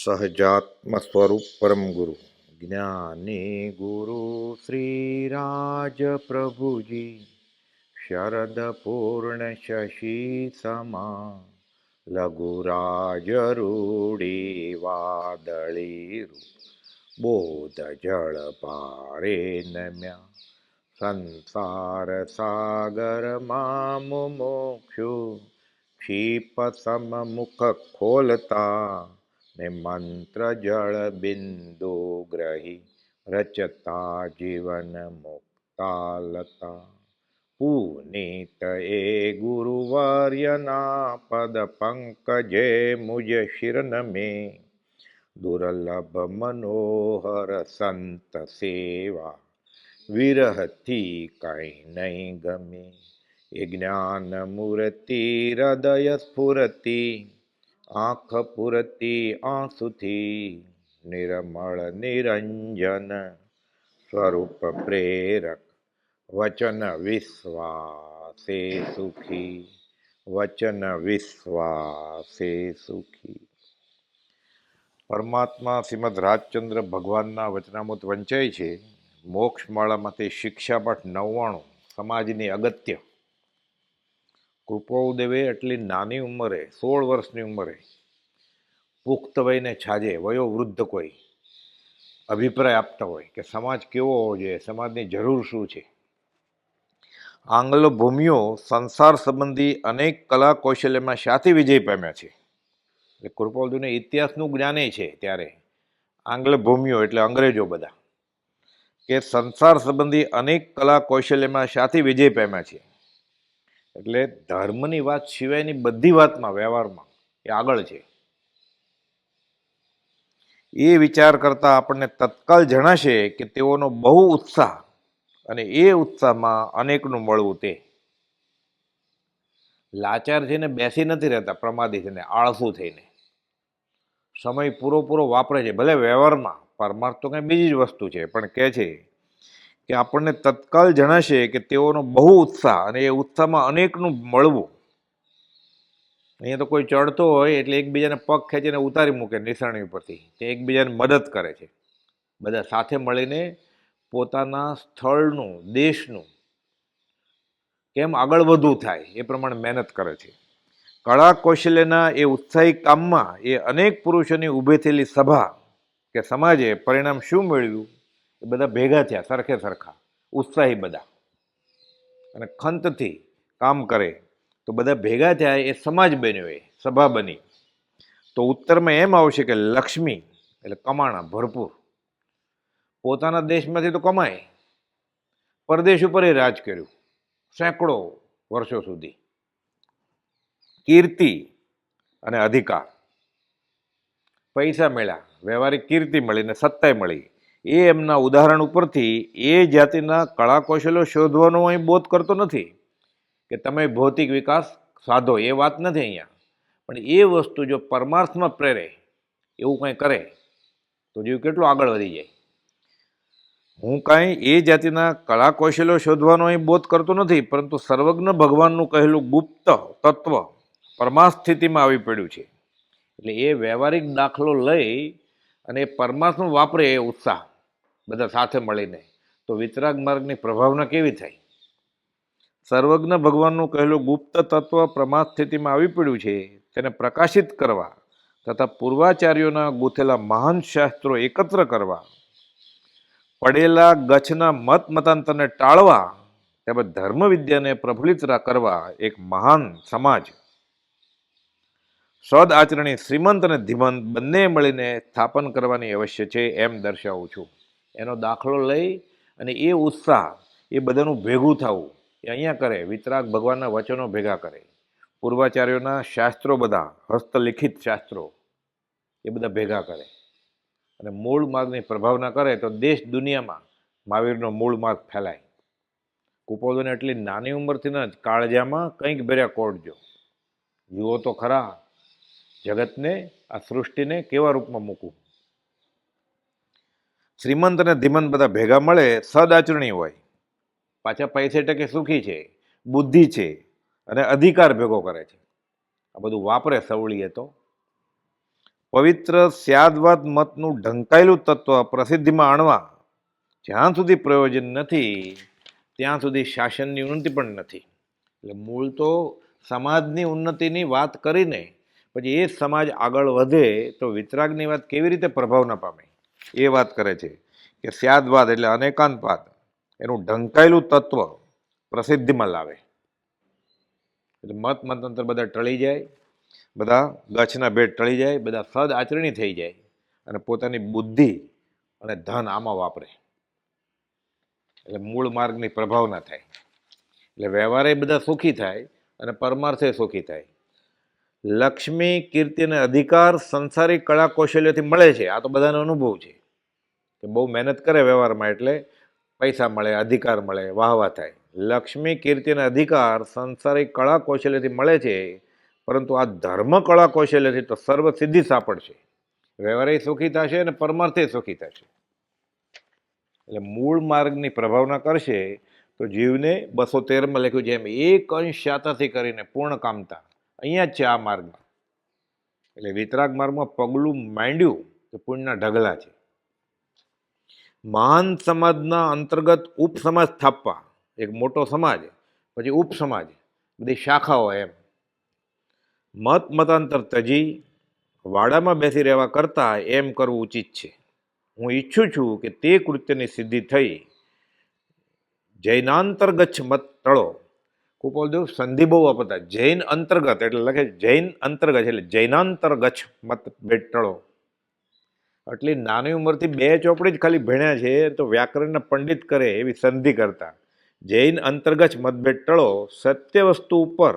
સહજાત્મ સ્વરૂપ પરમ ગુરુ જ્ઞાની ગુરુ શ્રી રાજ પ્રભુજી શરદ પૂર્ણ શશી સમા લઘુરાજ રૂડી વાદળી બોધ જળ પારે નમ્યા સંસાર સાગર માં મુમુક્ષુ ક્ષીપ સમમુખ ખોલતા ને મંત્ર જળ બિંદુ ગ્રહી રચતા જીવન મુક્તા લતા પુનીત એ ગુરુવર્યના પદ પંકજે મુજ શિર નમે દુર્લભ મનોહર સંત સેવા વિરહથી કઈ નહીં ગમે એ જ્ઞાન મૂર્તિ હૃદય સ્ફુરતિ આંખ પૂરતી આંસુથી નિર્મળ નિરંજન સ્વરૂપ પ્રેરક વચન વિશ્વાસે સુખી વચન વિશ્વાસે સુખી. પરમાત્મા શ્રીમદ રાજચંદ્ર ભગવાનના વચનામૃત વંચાય છે. મોક્ષમાળામાંથી શિક્ષાપાઠ 99 સમાજની અગત્ય. કૃપાળુદેવે એટલી નાની ઉંમરે 16 વર્ષની ઉંમરે પુખ્ત વયને છાજે વયોવૃદ્ધ કોઈ અભિપ્રાય આપતા હોય કે સમાજ કેવો હોવો જોઈએ, સમાજની જરૂર શું છે. આંગ્લ ભૂમિઓ સંસાર સંબંધી અનેક કલા કૌશલ્યમાં શાથી વિજય પામ્યા છે. એટલે કૃપાળુદેવને ઇતિહાસનું જ્ઞાને છે. ત્યારે આંગ્લ ભૂમિઓ એટલે અંગ્રેજો બધા કે સંસાર સંબંધી અનેક કલા કૌશલ્યમાં શાથી વિજય પામ્યા છે. એટલે ધર્મની વાત સિવાયની બધી વાતમાં વ્યવહારમાં એ આગળ છે. એ વિચાર કરતા આપણને તત્કાલ જણાશે કે તેઓનો બહુ ઉત્સાહ અને એ ઉત્સાહમાં અનેકનું મળવું તે લાચાર થઈને બેસી નથી રહેતા, પ્રમાદી થઈને આળસુ થઈને સમય પૂરો વાપરે છે. ભલે વ્યવહારમાં પરમાર્થ તો કંઈ બીજી જ વસ્તુ છે, પણ કહે છે કે આપણને તત્કાલ જણાશે કે તેઓનો બહુ ઉત્સાહ અને એ ઉત્સાહમાં અનેકનું મળવું. અહીંયા તો કોઈ ચડતો હોય એટલે એકબીજાને પગ ખેંચીને ઉતારી મૂકે નિશાણી ઉપરથી, તે એકબીજાને મદદ કરે છે. બધા સાથે મળીને પોતાના સ્થળનું દેશનું કેમ આગળ વધવું થાય એ પ્રમાણે મહેનત કરે છે. કળા કૌશલ્યના એ ઉત્સાહી કામમાં એ અનેક પુરુષોની ઊભી થયેલી સભા કે સમાજે પરિણામ શું મેળવ્યું? એ બધા ભેગા થયા સરખે સરખા ઉત્સાહી બધા અને ખંતથી કામ કરે તો બધા ભેગા થયા એ સમાજ બન્યો, એ સભા બની. તો ઉત્તરમાં એમ આવશે કે લક્ષ્મી એટલે કમાણા ભરપૂર. પોતાના દેશમાંથી તો કમાય, પરદેશ ઉપર એ રાજ કર્યું સેંકડો વર્ષો સુધી. કીર્તિ અને અધિકાર, પૈસા મળ્યા, વ્યવહારિક કીર્તિ મળી ને સત્તાય મળી. એ એમના ઉદાહરણ ઉપરથી એ જાતિના કળા કૌશલ્યો શોધવાનો અહીં બોધ કરતો નથી કે તમે ભૌતિક વિકાસ સાધો, એ વાત નથી અહીંયા. પણ એ વસ્તુ જો પરમાર્થમાં પ્રેરે એવું કંઈ કરે તો જીવ કેટલો આગળ વધી જાય. હું કાંઈ એ જાતિના કળા કૌશલ્યો શોધવાનો અહીં બોધ કરતો નથી, પરંતુ સર્વજ્ઞ ભગવાનનું કહેલું ગુપ્ત તત્વ પરમાર્થ સ્થિતિમાં આવી પડ્યું છે. એટલે એ વ્યવહારિક દાખલો લઈ અને પરમાર્થમાં વાપરે એ ઉત્સાહ બધા સાથે મળીને, તો વિતરાગ માર્ગની પ્રભાવના કેવી થાય. સર્વજ્ઞ ભગવાનનું કહેલું ગુપ્ત તત્વ પ્રમાદ સ્થિતિમાં આવી પડ્યું છે, તેને પ્રકાશિત કરવા તથા પૂર્વાચાર્યોના ગૂંથેલા મહાન શાસ્ત્રો એકત્ર કરવા, પડેલા ગચ્છના મત મતાંતરને ટાળવા, તેમજ ધર્મ વિદ્યાને પ્રફુલ્લિત કરવા એક મહાન સમાજ સદ આચરણી શ્રીમંત અને ધીમંત બંને મળીને સ્થાપન કરવાની અવશ્ય છે એમ દર્શાવું છું. એનો દાખલો લઈ અને એ ઉત્સાહ એ બધાનું ભેગું થવું એ અહીંયા કરે. વિતરાગ ભગવાનના વચનો ભેગા કરે, પૂર્વાચાર્યોના શાસ્ત્રો બધા હસ્તલિખિત શાસ્ત્રો એ બધા ભેગા કરે અને મૂળ માર્ગની પ્રભાવના કરે તો દેશ દુનિયામાં મહાવીરનો મૂળ માર્ગ ફેલાય. કુપોદોને એટલી નાની ઉંમરથી જ કાળજામાં કંઈક ભર્યા કોડજો. જુઓ તો ખરા જગતને, આ સૃષ્ટિને કેવા રૂપમાં મૂકવું. શ્રીમંત અને ધીમંત બધા ભેગા મળે, સદાચરણી હોય, પાછા પૈસે ટકે સુખી છે, બુદ્ધિ છે અને અધિકાર ભેગો કરે છે. આ બધું વાપરે સવળીએ તો પવિત્ર સ્યાદવાદ મતનું ઢંકાયેલું તત્વ પ્રસિદ્ધિમાં આણવા જ્યાં સુધી પ્રયોજન નથી ત્યાં સુધી શાસનની ઉન્નતિ પણ નથી. એટલે મૂળ તો સમાજની ઉન્નતિની વાત કરીને પછી એ સમાજ આગળ વધે તો વિતરાગની વાત કેવી રીતે પ્રભાવ ન પામે એ વાત કરે છે કે સ્યાદવાદ એટલે અનેકાંતવાદ એનું ઢંકાયેલું તત્વ પ્રસિદ્ધિમાં લાવે. એટલે મત મતાંતર બધા ટળી જાય, બધા ગચ્છના ભેટ ટળી જાય, બધા સદ આચરણી થઈ જાય અને પોતાની બુદ્ધિ અને ધન આમાં વાપરે. એટલે મૂળ માર્ગની પ્રભાવ ના થાય. એટલે વ્યવહારે બધા સુખી થાય અને પરમાર્થે સુખી થાય. લક્ષ્મી, કીર્તિ અને અધિકાર સંસારિક કળા કૌશલ્યથી મળે છે. આ તો બધાનો અનુભવ છે કે બહુ મહેનત કરે વ્યવહારમાં એટલે પૈસા મળે, અધિકાર મળે, વાહવા થાય. લક્ષ્મી, કીર્તિ અને અધિકાર સંસારિક કળા કૌશલ્યથી મળે છે, પરંતુ આ ધર્મ કળા કૌશલ્યથી તો સર્વ સિદ્ધિ સાંપડશે. વ્યવહારે સુખી થશે અને પરમાર્થે સુખી થશે. એટલે મૂળ માર્ગની પ્રભાવના કરશે તો જીવને 213માં લખ્યું છે એમ એક અંશ શાતાથી કરીને પૂર્ણ કામતા અહીંયા જ છે આ માર્ગમાં. એટલે વિતરાગ માર્ગમાં પગલું માંડ્યું તો પુણ્યના ઢગલા છે. મહાન સમાજના અંતર્ગત ઉપસમાજ સ્થાપવા, એક મોટો સમાજ પછી ઉપસમાજ, બધી શાખાઓ એમ. મત મતાંતર તજી વાડામાં બેસી રહેવા કરતાં એમ કરવું ઉચિત છે. હું ઈચ્છું છું કે તે કૃત્યની સિદ્ધિ થઈ જૈનાંતર્ગચ્છ મત ટળો. કુપોલદેવ સંધિ બહુ વાપરતા. જૈન અંતર્ગત એટલે લખે જૈન અંતર્ગત એટલે જૈનાંતર્ગચ્છ મત બેટ ટળો. આટલી નાની ઉંમરથી 2 ચોપડી જ ખાલી ભણ્યા છે તો વ્યાકરણના પંડિત કરે એવી સંધિ કરતા. જૈન અંતર્ગત મતભેદ ટળો, સત્ય વસ્તુ ઉપર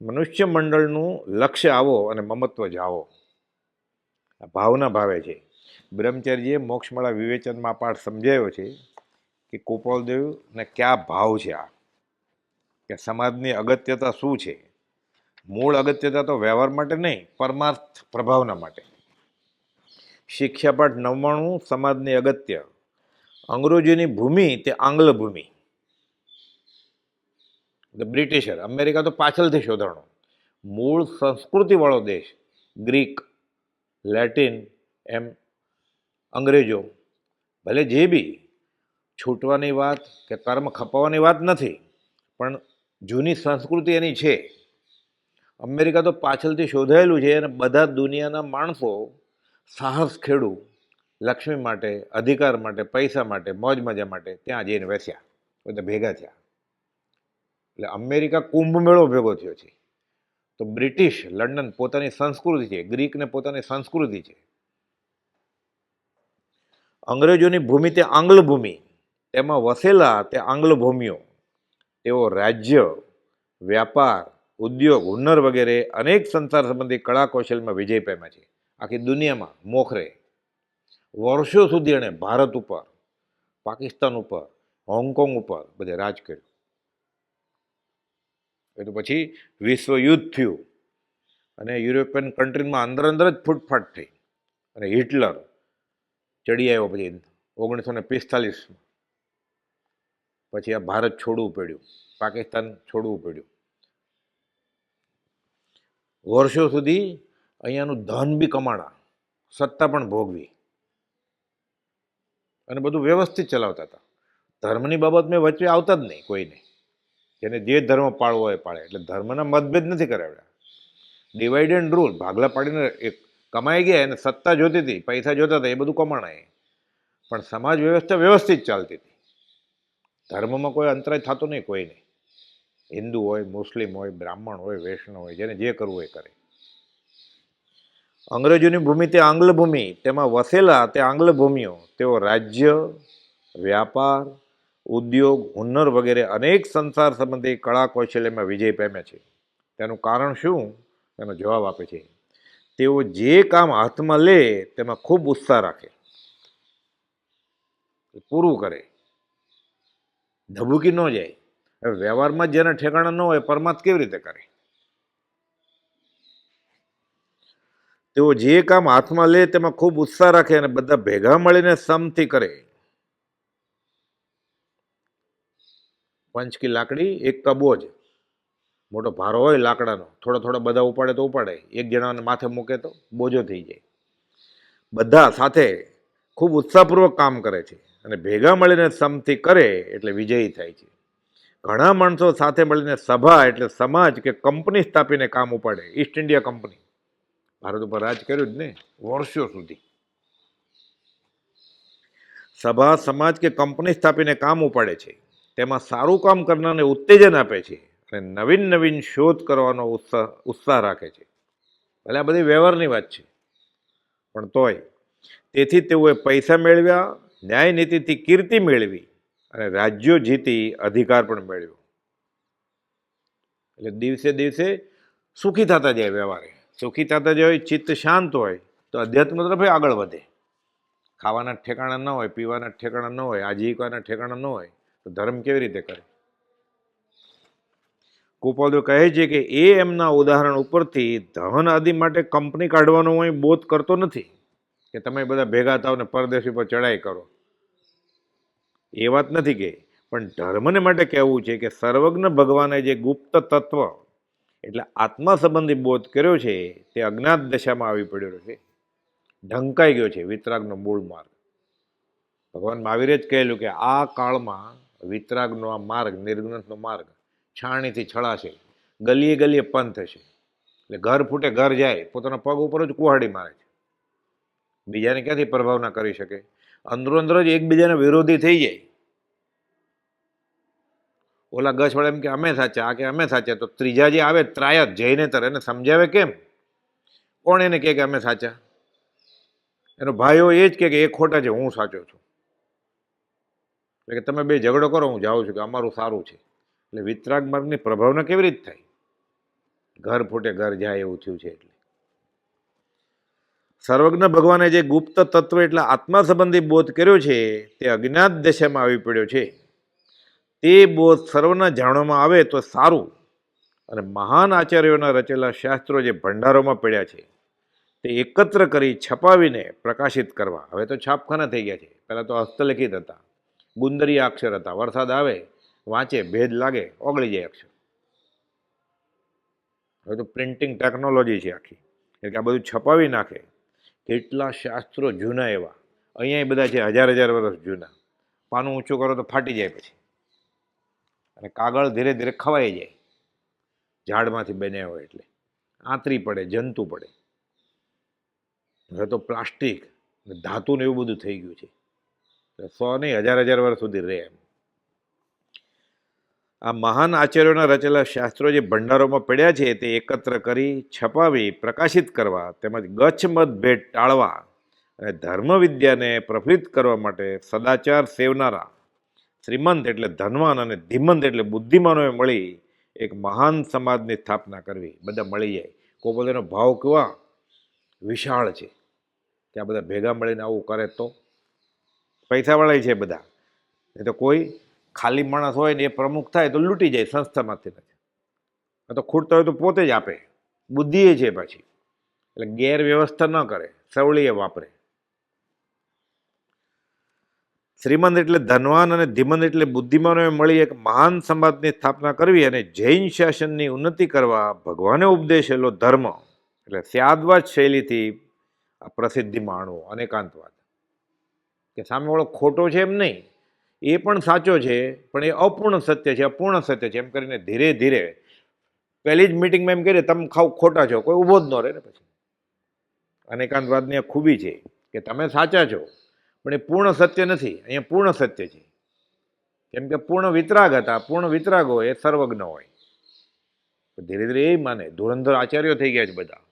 મનુષ્ય મંડળનું લક્ષ્ય આવો અને મમત્વ જાવો. આ ભાવના ભાવે છે. બ્રહ્મચર્યજીએ મોક્ષમાળા વિવેચનમાં પાઠ સમજાયો છે કે કુપાલદેવને ક્યાં ભાવ છે આ, કે સમાજની અગત્યતા શું છે. મૂળ અગત્યતા તો વ્યવહાર માટે નહીં, પરમાર્થ પ્રભાવના માટે. શિક્ષાપાઠ 99 સમાજની અગત્ય. અંગ્રેજોની ભૂમિ તે આંગ્લ ભૂમિ. બ્રિટિશર, અમેરિકા તો પાછળથી શોધાણો. મૂળ સંસ્કૃતિવાળો દેશ ગ્રીક, લેટિન એમ અંગ્રેજો. ભલે જે બી છૂટવાની વાત કે કર્મ ખપાવવાની વાત નથી, પણ જૂની સંસ્કૃતિ એની છે. અમેરિકા તો પાછળથી શોધાયેલું છે અને બધા દુનિયાના માણસો સાહસ ખેડૂ લક્ષ્મી માટે, અધિકાર માટે, પૈસા માટે, મોજ મજા માટે ત્યાં જઈને વેસ્યા, બધા ભેગા થયા. એટલે અમેરિકા કુંભ મેળો ભેગો થયો છે. તો બ્રિટિશ લંડન પોતાની સંસ્કૃતિ છે, ગ્રીકને પોતાની સંસ્કૃતિ છે. અંગ્રેજોની ભૂમિ તે આંગ્લ ભૂમિ, તેમાં વસેલા તે આંગ્લ ભૂમિઓ. તેઓ રાજ્ય, વ્યાપાર, ઉદ્યોગ, હુન્નર વગેરે અનેક સંસાર સંબંધી કળા કૌશલમાં વિજય પામ્યા છે. આખી દુનિયામાં મોખરે. વર્ષો સુધી એણે ભારત ઉપર, પાકિસ્તાન ઉપર, હોંગકોંગ ઉપર બધે રાજ કર્યું. એ તો પછી વિશ્વ યુદ્ધ થયું અને યુરોપિયન કન્ટ્રીમાં અંદર જ ફૂટફાટ થઈ અને હિટલર ચડી આવ્યો પછી 1945. પછી આ ભારત છોડવું પડ્યું, પાકિસ્તાન છોડવું પડ્યું. વર્ષો સુધી અહીંયાનું ધન બી કમાણા, સત્તા પણ ભોગવી અને બધું વ્યવસ્થિત ચલાવતા હતા. ધર્મની બાબતમાં વચ્ચે આવતા જ નહીં કોઈને. જેને જે ધર્મ પાળવો હોય પાળે. એટલે ધર્મના મતભેદ નથી કરાવ્યા. ડિવાઈડ એન્ડ રૂલ, ભાગલા પાડીને એક કમાઈ ગયા અને સત્તા જોતી હતી, પૈસા જોતા હતા, એ બધું કમાણા. પણ સમાજ વ્યવસ્થા વ્યવસ્થિત ચાલતી હતી. ધર્મમાં કોઈ અંતરાય થતો નહીં કોઈને. હિન્દુ હોય, મુસ્લિમ હોય, બ્રાહ્મણ હોય, વૈષ્ણવ હોય, જેને જે કરવું એ કરે. અંગ્રેજોની ભૂમિ તે આંગ્લ ભૂમિ, તેમાં વસેલા તે આંગ્લ ભૂમિઓ. તેઓ રાજ્ય, વ્યાપાર, ઉદ્યોગ, હુન્નર વગેરે અનેક સંસાર સંબંધી કળા કૌશલ્યમાં વિજય પામ્યા છે. તેનું કારણ શું? એનો જવાબ આપે છે. તેઓ જે કામ હાથમાં લે તેમાં ખૂબ ઉત્સાહ રાખે, પૂરું કરે, ધબૂકી ન જાય. હવે વ્યવહારમાં જેના ઠેકાણા ન હોય પરમાર્થ કેવી રીતે કરે? તેઓ જે કામ હાથમાં લે તેમાં ખૂબ ઉત્સાહ રાખે અને બધા ભેગા મળીને સમથી કરે. પંચ કી લાકડી એક કા બોજ. મોટો ભારો હોય લાકડાનો, થોડા થોડા બધા ઉપાડે તો ઉપાડે, એક જણાને માથે મૂકે તો બોજો થઈ જાય. બધા સાથે ખૂબ ઉત્સાહપૂર્વક કામ કરે છે અને ભેગા મળીને સમથી કરે એટલે વિજયી થાય છે. ઘણા માણસો સાથે મળીને સભા એટલે સમાજ કે કંપની સ્થાપીને કામ ઉપાડે. ઈસ્ટ ઇન્ડિયા કંપની ભારત ઉપર રાજ કર્યું જ ને વર્ષો સુધી. સભા સમાજ કે કંપની સ્થાપીને કામ ઉપાડે છે. તેમાં સારું કામ કરનારને ઉત્તેજન આપે છે અને નવીન નવીન શોધ કરવાનો ઉત્સાહ રાખે છે. એટલે આ બધી વ્યવહારની વાત છે, પણ તોય તેથી તેઓએ પૈસા મેળવ્યા, ન્યાય નીતિથી કીર્તિ મેળવી અને રાજ્યો જીતી અધિકાર પણ મેળવ્યો. એટલે દિવસે દિવસે સુખી થતા જાય વ્યવહારે. સુખી થતા જાય, ચિત્ત શાંત હોય તો અધ્યાત્મ તરફ આગળ વધે. ખાવાના ઠેકાણા ન હોય, પીવાના ઠેકાણા ન હોય, આજીવિકાના ઠેકાણા ન હોય તો ધર્મ કેવી રીતે કરે? કુપોદો કહે છે કે એ એમના ઉદાહરણ ઉપરથી ધન આદિ માટે કંપની કાઢવાનો હું બોધ કરતો નથી કે તમે બધા ભેગા થાવ ને પરદેશી પર ચડાઈ કરો. એ વાત નથી કે, પણ ધર્મને માટે કહેવું છે કે સર્વજ્ઞ ભગવાને જે ગુપ્ત તત્વ એટલે આત્મા સંબંધી બોધ કર્યો છે તે અજ્ઞાત દશામાં આવી પડ્યો છે, ઢંકાઈ ગયો છે વિતરાગનો મૂળ માર્ગ. ભગવાન મહાવીરે જ કહેલું કે આ કાળમાં વિતરાગનો આ માર્ગ, નિર્ગ્રંથનો માર્ગ છાણીથી છળાશે, ગલીએ ગલીએ પંથ હશે. એટલે ઘર ફૂટે ઘર જાય, પોતાના પગ ઉપર જ કુહાડી મારે છે. બીજાને ક્યાંથી પ્રભાવ ના કરી શકે? અંદરો અંદર જ એકબીજાના વિરોધી થઈ જાય. ઓલા ગસવાળા એમ કે અમે સાચા, આ કે અમે સાચા, તો ત્રીજા જે આવે ત્રાયત જઈને તર એને સમજાવે કેમ? કોણ એને કહે કે અમે સાચા? એનો ભાઈઓ એ જ કે એ ખોટા છે, હું સાચો છું. એટલે કે તમે બે ઝઘડો કરો, હું જાઉં છું કે અમારું સારું છે. એટલે વિતરાગ માર્ગની પ્રભાવના કેવી રીતે થાય? ઘર ફૂટે ઘર જાય એવું થયું છે. એટલે સર્વજ્ઞ ભગવાને જે ગુપ્ત તત્વ એટલે આત્મા સંબંધી બોધ કર્યો છે તે અજ્ઞાત દશામાં આવી પડ્યો છે. તે બોધ સર્વના જાણવામાં આવે તો સારું. અને મહાન આચાર્યોના રચેલા શાસ્ત્રો જે ભંડારોમાં પડ્યા છે તે એકત્ર કરી છપાવીને પ્રકાશિત કરવા. હવે તો છાપખાના થઈ ગયા છે, પહેલાં તો હસ્તલિખિત હતા, ગુંદરી અક્ષર હતા. વરસાદ આવે, વાંચે, ભેદ લાગે, ઓગળી જાય અક્ષર. હવે તો પ્રિન્ટિંગ ટેકનોલોજી છે આખી, એટલે કે આ બધું છપાવી નાખે. કેટલા શાસ્ત્રો જૂના એવા, અહીંયા બધા છે હજાર હજાર વર્ષ જૂના. પાનું ઊંચું કરો તો ફાટી જાય પછી, અને કાગળ ધીરે ધીરે ખવાઈ જાય, ઝાડમાંથી બન્યા હોય એટલે આંતરી પડે, જંતુ પડે. હવે તો પ્લાસ્ટિક, ધાતુ ને એવું બધું થઈ ગયું છે, 100 નહીં હજાર હજાર વર્ષ સુધી રહે એમ. આ મહાન આચાર્યોના રચેલા શાસ્ત્રો જે ભંડારોમાં પડ્યા છે તે એકત્ર કરી છપાવી પ્રકાશિત કરવા, તેમજ ગચ્છ મતભેદ ટાળવા અને ધર્મ વિદ્યાને પ્રફુલ્લિત કરવા માટે સદાચાર સેવનારા શ્રીમંત એટલે ધનવાન અને ધીમંત એટલે બુદ્ધિમાનોએ મળી એક મહાન સમાજની સ્થાપના કરવી. બધા મળી જાય. કોપોલેનો ભાવ કેવા વિશાળ છે કે આ બધા ભેગા મળીને આવું કરે તો પૈસાવાળા છે બધા. એ તો કોઈ ખાલી માણસ હોય ને એ પ્રમુખ થાય તો લૂંટી જાય સંસ્થામાંથી. તો ખૂટતા હોય તો પોતે જ આપે. બુદ્ધિ એ છે પાછી, એટલે ગેરવ્યવસ્થા ન કરે, સવળીએ વાપરે. શ્રીમંત એટલે ધનવાન અને ધીમંત એટલે બુદ્ધિમાનોએ મળી એક મહાન સમાજની સ્થાપના કરવી અને જૈન શાસનની ઉન્નતિ કરવા ભગવાને ઉપદેશેલો ધર્મ એટલે સ્યાદવાદ શૈલીથી આ પ્રસિદ્ધિ માણવો. અનેકાંતવાદ કે સામેવાળો ખોટો છે એમ નહીં, એ પણ સાચો છે, પણ એ અપૂર્ણ સત્ય છે, અપૂર્ણ સત્ય છે એમ કરીને ધીરે ધીરે પહેલી જ મિટિંગમાં એમ કહીએ તમે ખાવ ખોટા છો, કોઈ ઊભો જ ન રહે ને પછી. અનેકાંતવાદની આ ખૂબી છે કે તમે સાચા છો, પણ એ પૂર્ણ સત્ય નથી. અહીંયા પૂર્ણ સત્ય છે, કેમ કે પૂર્ણ વિતરાગ હતા. પૂર્ણ વિતરાગ હોય એ સર્વજ્ઞ હોય. ધીરે ધીરે એ માને. ધુરંધર આચાર્યો થઈ ગયા છે બધા.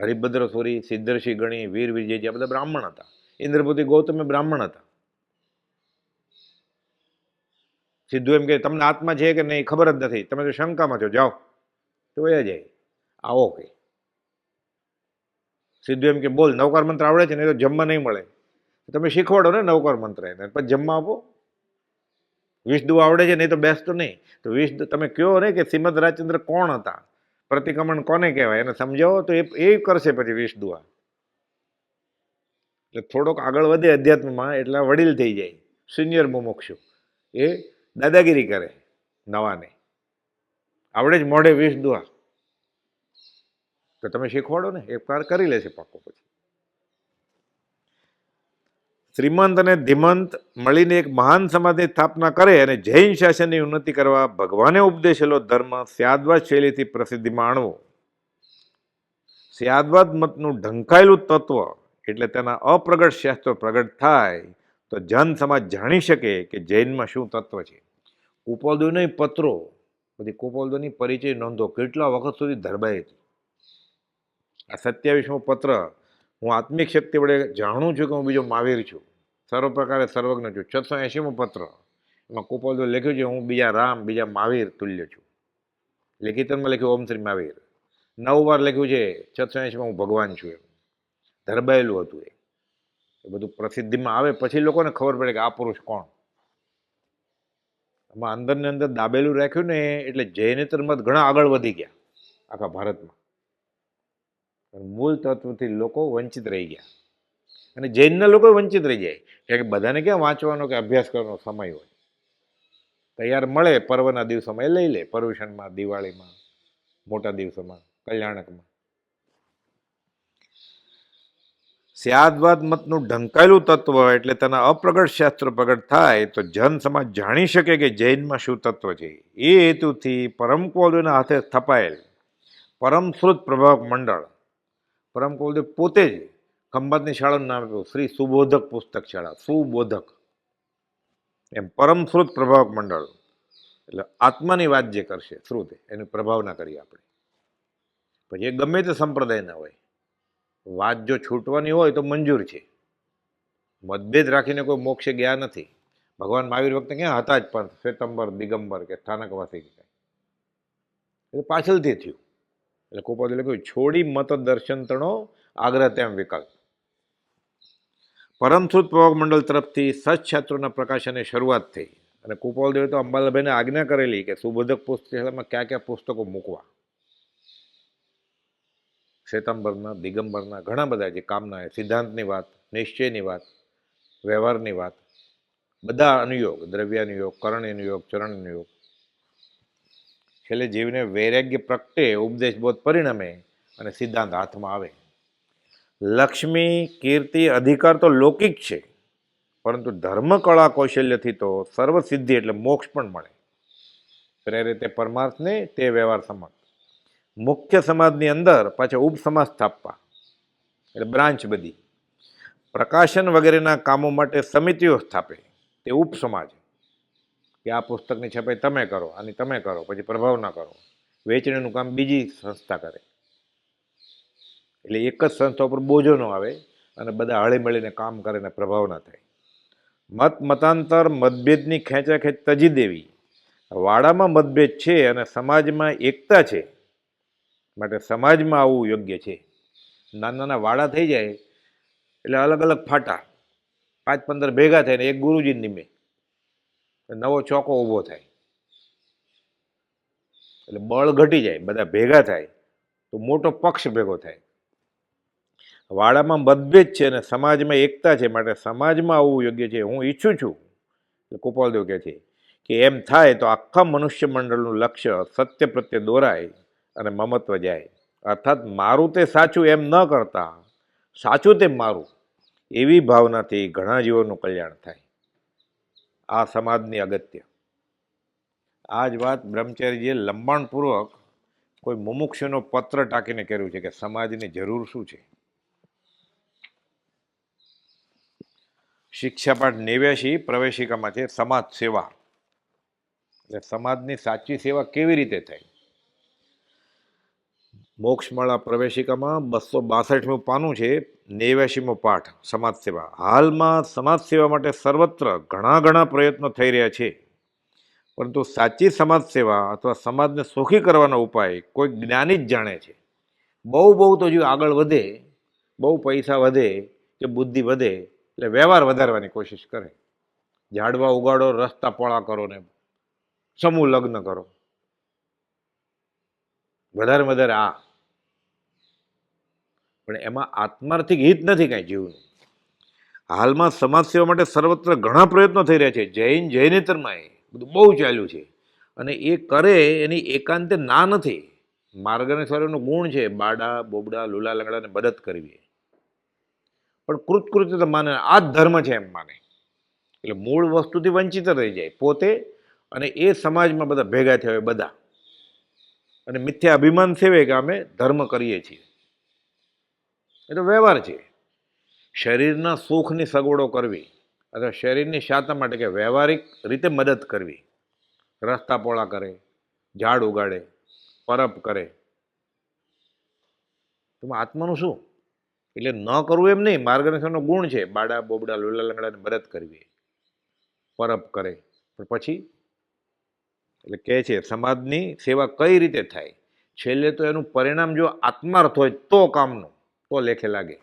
હરિભદ્ર સુરી, સિદ્ધર્ષિ ગણી, વીર વિજય, જે બધા બ્રાહ્મણ હતા. ઇન્દ્રપતિ ગૌતમ બ્રાહ્મણ હતા. સિદ્ધુ એમ કે તમને આત્મા છે કે નહીં ખબર જ નથી, તમે તો શંકામાં છો, જાઓ તો એ જાય. આવો કે સિદ્ધુ એમ કે બોલ નવકાર મંત્ર આવડે છે ને, એ તો જમવા નહીં મળે, તમે શીખવાડો ને નવકાર મંત્ર એને, પછી જમવા આપો. વિષદુ આવડે છે નહીં તો બેસતો નહીં, તો તમે કહો ને કે શ્રીમદ રાજચંદ્ર કોણ હતા, પ્રતિક્રમણ કોને કહેવાય, એને સમજાવો તો એ કરશે પછી વિષદુઆ. એટલે થોડોક આગળ વધે અધ્યાત્મમાં એટલે વડીલ થઈ જાય, સિનિયર મુમુક્ષુ. એ દાદાગીરી કરે નવાને, આવડે જ મોઢે વિષદુઆ, તો તમે શીખવાડો ને, એક વાર કરી લેશે પાકો પછી. શ્રીમંત અને ધીમંત મળીને એક મહાન સમાજની સ્થાપના કરે અને જૈન શાસનની ઉન્નતિ કરવા ભગવાને ઉપદેશેલો ધર્મ સ્યાદવાદ શૈલીથી પ્રસિદ્ધિમાં આણવો. સ્યાદવાદ મતનું ઢંકાયેલું તત્વ એટલે તેના અપ્રગટ શાસ્ત્રો પ્રગટ થાય તો જન સમાજ જાણી શકે કે જૈનમાં શું તત્વ છે. કુપોલદેવના પત્રો, બધી કુપોલદેવની પરિચય નોંધો કેટલા વખત સુધી ધરબાઈ હતી. આ 27મો પત્ર, હું આત્મિક શક્તિ વડે જાણું છું કે હું બીજો મહાવીર છું, સર્વ પ્રકારે સર્વજ્ઞ છું. 680મો પત્ર, એમાં કુપોલદેવ લખ્યું છે હું બીજા રામ, બીજા મહાવીર તુલ્ય છું. લેખિતમાં લખ્યું ઓમ શ્રી મહાવીર. 9 વાર લખ્યું છે 680માં હું ભગવાન છું. એમ ધરબાયેલું હતું. એ બધું પ્રસિદ્ધિમાં આવે પછી લોકોને ખબર પડે કે આ પુરુષ કોણ. આમાં અંદર ને અંદર દાબેલું રાખ્યું ને એટલે જૈનેતર મત ઘણા આગળ વધી ગયા આખા ભારતમાં. મૂળ તત્વથી લોકો વંચિત રહી ગયા અને જૈનના લોકો વંચિત રહી જાય. કારણ કે બધાને ક્યાં વાંચવાનો કે અભ્યાસ કરવાનો સમય હોય. તૈયાર મળે પર્વના દિવસોમાં એ લઈ લે, પર્યુષણમાં, દિવાળીમાં, મોટા દિવસોમાં, કલ્યાણકમાં. સ્યાદવાદ મતનું ઢંકાયેલું તત્વ એટલે તેના અપ્રગટ શાસ્ત્ર પ્રગટ થાય તો જન સમાજ જાણી શકે કે જૈનમાં શું તત્વ છે. એ હેતુથી પરમ કુવલદેવના હાથે સ્થપાયેલ પરમશ્રુત પ્રભાવક મંડળ, પરમ કુવલદેવ પોતે જ ખંભાતની શાળાનું નામ આપ્યું શ્રી સુબોધક પુસ્તક શાળા. સુબોધક એમ પરમશ્રુત પ્રભાવક મંડળ એટલે આત્માની વાત જે કરશે શ્રુત એની પ્રભાવના કરીએ આપણે. પછી એ ગમે તે સંપ્રદાયના હોય, વાત જો છૂટવાની હોય તો મંજૂર છે. મતભેદ રાખીને કોઈ મોક્ષે ગયા નથી. ભગવાન મહાવીર વખતે ક્યાં હતા જ પણ શ્વેતંબર, દિગંબર કે સ્થાનકવાસી કે એટલે પાછળથી થયું. એટલે કુપોલદેવ કહ્યું છોડી મત દર્શન તણો આગ્રહ તેમ વિકલ્પ. પરમશ્રુત પ્રભાવક મંડળ તરફથી સત્શાસ્ત્રોના પ્રકાશનની શરૂઆત થઈ અને કુપોલદેવે તો અંબાલાભાઈને આજ્ઞા કરેલી કે સુબોધક પુસ્તકાલયમાં કયા કયા પુસ્તકો મૂકવા. શ્વેતાંબરના, દિગંબરના ઘણા બધા જે કામના, સિદ્ધાંતની વાત, નિશ્ચયની વાત, વ્યવહારની વાત, બધા અનુયોગ, દ્રવ્યાનુયોગ, કરણ અનુયોગ, ચરણ અનુયોગ. છેલ્લે જીવને વૈરાગ્ય પ્રગટે, ઉપદેશ બોધ પરિણમે અને સિદ્ધાંત હાથમાં આવે. લક્ષ્મી, કીર્તિ, અધિકાર તો લૌકિક છે, પરંતુ ધર્મ કળા કૌશલ્યથી તો સર્વસિદ્ધિ એટલે મોક્ષ પણ મળે. પ્રેરિતે પરમાર્થને તે વ્યવહાર સમક્ષ. મુખ્ય સમાજની અંદર પાછા ઉપસમાજ સ્થાપવા એટલે બ્રાન્ચ બધી. પ્રકાશન વગેરેના કામો માટે સમિતિઓ સ્થાપે તે ઉપસમાજ. કે આ પુસ્તકની છપાઈ તમે કરો, આની તમે કરો, પછી પ્રભાવના કરો. વેચણીનું કામ બીજી સંસ્થા કરે. એટલે એક જ સંસ્થા ઉપર બોજો ન આવે અને બધા હળી મળીને કામ કરે ને પ્રભાવના થાય. મત મતાંતર મતભેદની ખેંચાખેંચ તજી દેવી. વાડામાં મતભેદ છે અને સમાજમાં એકતા છે માટે સમાજમાં આવવું યોગ્ય છે. નાના નાના વાડા થઈ જાય એટલે અલગ અલગ ફાટા 5-15 ભેગા થાય ને એક ગુરુજી નિમે નવો ચોકો ઊભો થાય. એટલે બળ ઘટી જાય, બધા ભેગા થાય તો મોટો પક્ષ ભેગો થાય. વાડામાં મતભેદ છે અને સમાજમાં એકતા છે માટે સમાજમાં આવવું યોગ્ય છે. હું ઈચ્છું છું, કુપોલદેવ કહે છે કે એમ થાય તો આખા મનુષ્ય મંડળનું લક્ષ્ય સત્ય પ્રત્યે દોરાય અને મમત્વ જાય. અર્થાત મારું તે સાચું એમ ન કરતા સાચું તે મારું એવી ભાવનાથી ઘણા જીવોનું કલ્યાણ થાય. આ સમાજની અગત્ય. આ જ વાત બ્રહ્મચારીજીએ લંબાણપૂર્વક કોઈ મુમુક્ષુનો પત્ર ટાંકીને કર્યું છે કે સમાજની જરૂર શું છે. શિક્ષાપાઠ 89 પ્રવેશિકામાં છે સમાજ સેવા. એટલે સમાજની સાચી સેવા કેવી રીતે થાય. મોક્ષમાળા પ્રવેશિકામાં 262મું પાનું છે, 89મો પાઠ સમાજ સેવા. હાલમાં સમાજ સેવા માટે સર્વત્ર ઘણા પ્રયત્નો થઈ રહ્યા છે, પરંતુ સાચી સમાજ સેવા અથવા સમાજને સુખી કરવાનો ઉપાય કોઈ જ્ઞાની જ જાણે છે. બહુ તો જો આગળ વધે, બહુ પૈસા વધે કે બુદ્ધિ વધે એટલે વ્યવહાર વધારવાની કોશિશ કરે. ઝાડવા ઉગાડો, રસ્તા પોળા કરો ને સમૂહ લગ્ન કરો, વધારે આ. પણ એમાં આત્માર્થિક હિત નથી કાંઈ જીવનું. હાલમાં સમાજ સેવા માટે સર્વત્ર ઘણા પ્રયત્નો થઈ રહ્યા છે. જૈનેતરમાં એ બધું બહુ ચાલ્યું છે અને એ કરે એની એકાંતે ના નથી. માર્ગને સ્વરૂપનો ગુણ છે બાડા, બોબડા, લુલા લંગડાને મદદ કરવી. પણ કૃતકૃત્ય માને આ જ ધર્મ છે એમ માને. એટલે મૂળ વસ્તુથી વંચિત રહી જાય પોતે અને એ સમાજમાં બધા ભેગા થયા હોય બધા, અને મિથ્યા અભિમાન સેવે કે અમે ધર્મ કરીએ છીએ. એ તો વ્યવહાર છે. શરીરના સુખની સગવડો કરવી અથવા શરીરની શાતા માટે કે વ્યવહારિક રીતે મદદ કરવી, રસ્તા પોળા કરે, ઝાડ ઉગાડે, પરબ કરે, તો આત્માનું શું? એટલે ન કરવું એમ નહીં, માર્ગદર્શનનો ગુણ છે, બાડા બોબડા લોલા લંગડાને મદદ કરવી, પરબ કરે, પણ પછી એટલે કહે છે સમાજની સેવા કઈ રીતે થાય, છેલ્લે તો એનું પરિણામ જો આત્માર્થ હોય તો કામનું, તો લેખે લાગે.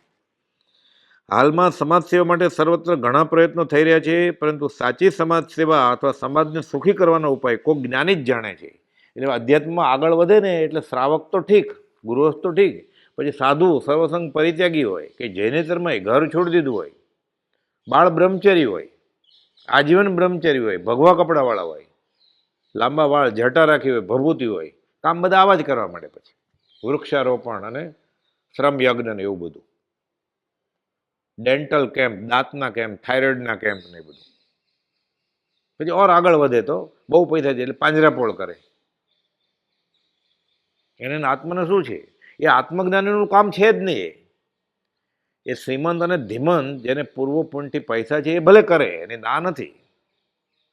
હાલમાં સમાજ સેવા માટે સર્વત્ર ઘણા પ્રયત્નો થઈ રહ્યા છે, પરંતુ સાચી સમાજ સેવા અથવા સમાજને સુખી કરવાનો ઉપાય કોઈ જ્ઞાની જ જાણે છે. એટલે અધ્યાત્મમાં આગળ વધે ને એટલે શ્રાવક તો ઠીક, ગૃહસ્થ તો ઠીક, પછી સાધુ સર્વસંગ પરિત્યાગી હોય કે જૈનેતરમાં ઘર છોડી દીધું હોય, બાળ બ્રહ્મચારી હોય, આજીવન બ્રહ્મચારી હોય, ભગવા કપડાવાળા હોય, લાંબા વાળ જટા રાખી હોય, ભભૂતિ હોય, કામ બધા આવા જ કરવા માંડે. પછી વૃક્ષારોપણ અને શ્રમ યજ્ઞ ને એવું બધું, ડેન્ટલ કેમ્પ, દાંતના કેમ્પ, થાઇરોઇડના કેમ્પ ને એ બધું. પછી ઓર આગળ વધે તો બહુ પૈસા છે એટલે પાંજરાપોળ કરે. એને આત્માને શું છે? એ આત્મજ્ઞાનીનું કામ છે જ નહીં. એ શ્રીમંત અને ધીમંત જેને પૂર્વપુણથી પૈસા છે એ ભલે કરે, એની ના નથી.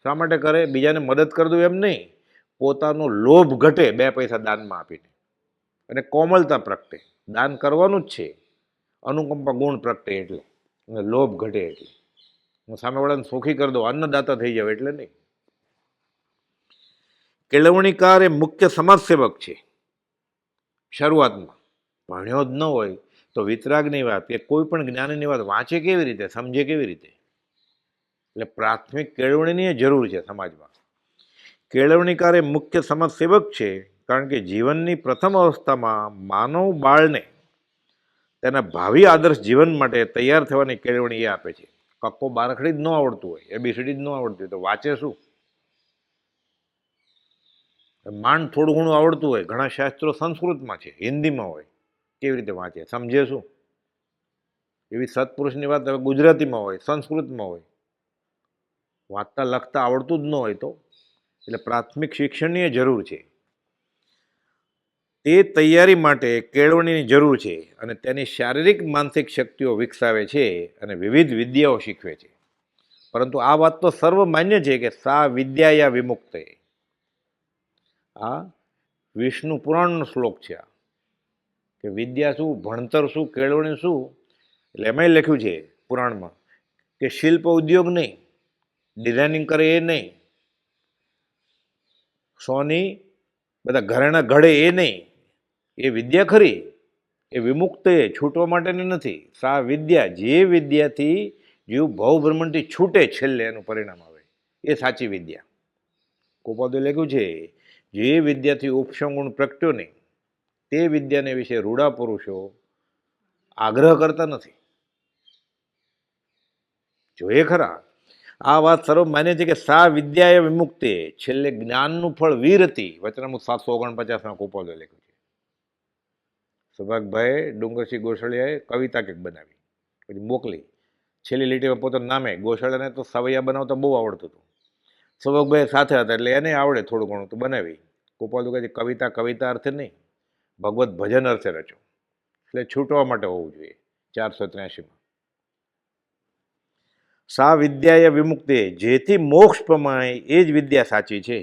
શા માટે કરે? બીજાને મદદ કરી દઉં એમ નહીં, પોતાનો લોભ ઘટે 2 પૈસા દાનમાં આપીને, અને કોમળતા પ્રગટે. દાન કરવાનું જ છે, અનુકંપા ગુણ પ્રગટે એટલે, અને લોભ ઘટે એટલે. હું સામેવાળાને સુખી કરી દઉં, અન્નદાતા થઈ જાવ એટલે નહીં. કેળવણીકાર એ મુખ્ય સમાજસેવક છે શરૂઆતમાં. ભણ્યો જ ન હોય તો વિતરાગની વાત કે કોઈ પણ જ્ઞાનની વાત વાંચે કેવી રીતે, સમજે કેવી રીતે? એટલે પ્રાથમિક કેળવણીની જરૂર છે સમાજમાં. કેળવણીકાર એ મુખ્ય સમાજસેવક છે, કારણ કે જીવનની પ્રથમ અવસ્થામાં માનવ બાળને તેના ભાવિ આદર્શ જીવન માટે તૈયાર થવાની કેળવણી એ આપે છે. કક્કો બારખડી જ ન આવડતું હોય, એબીસીડી જ ન આવડતું હોય તો વાંચે શું? માંડ થોડું ઘણું આવડતું હોય, ઘણા શાસ્ત્રો સંસ્કૃતમાં છે, હિન્દીમાં હોય, કેવી રીતે વાંચે, સમજે શું? એવી સત્પુરુષની વાત હવે ગુજરાતીમાં હોય, સંસ્કૃતમાં હોય, વાંચતા લખતા આવડતું જ ન હોય તો? એટલે પ્રાથમિક શિક્ષણની જરૂર છે. તે તૈયારી માટે કેળવણીની જરૂર છે, અને તેની શારીરિક માનસિક શક્તિઓ વિકસાવે છે અને વિવિધ વિદ્યાઓ શીખવે છે. પરંતુ આ વાત તો સર્વમાન્ય છે કે સા વિદ્યાયા વિમુક્તે. આ વિષ્ણુ પુરાણનો શ્લોક છે આ, કે વિદ્યા શું, ભણતર શું, કેળવણી શું? એટલે એમાંય લખ્યું છે પુરાણમાં કે શિલ્પ ઉદ્યોગ નહીં, ડિઝાઇનિંગ કરે એ નહીં, સોની બધા ઘરેણા ઘડે એ નહીં, એ વિદ્યા ખરી, એ વિમુક્ત એ છૂટવા માટેની નથી. સા વિદ્યા, જે વિદ્યાથી જીવ ભવભ્રમણથી છૂટે છેલ્લે એનું પરિણામ આવે, એ સાચી વિદ્યા. કોપાદે લખ્યું છે જે વિદ્યાથી ઉપશમ ગુણ પ્રગટ્યો નહીં, તે વિદ્યાને વિશે રૂડા પુરુષો આગ્રહ કરતા નથી. જોઈએ ખરા, આ વાત સર્વ માન્ય છે કે સા વિદ્યાએ વિમુક્તે, છેલ્લે જ્ઞાનનું ફળ વીર હતી. વચનામૃત 749માં કોપાદે લખ્યું છે. સુભાગભાઈ ડુંગરસિંહ ગોસળિયાએ કવિતા કંઈક બનાવી, પછી મોકલી, છેલ્લી લીટીમાં પોતાના નામે. ગોસળિયાને તો સવૈયા બનાવતા બહુ આવડતું હતું, સુભાગભાઈ સાથે હતા એટલે એને આવડે થોડું ઘણું તો બનાવી. ગોપાલ કહે છે કવિતા કવિતા અર્થે નહીં, ભગવત ભજન અર્થે રચો, એટલે છૂટવા માટે હોવું જોઈએ. 483માં સા વિદ્યાએ વિમુક્તે, જેથી મોક્ષ પ્રમાણે એ જ વિદ્યા સાચી છે.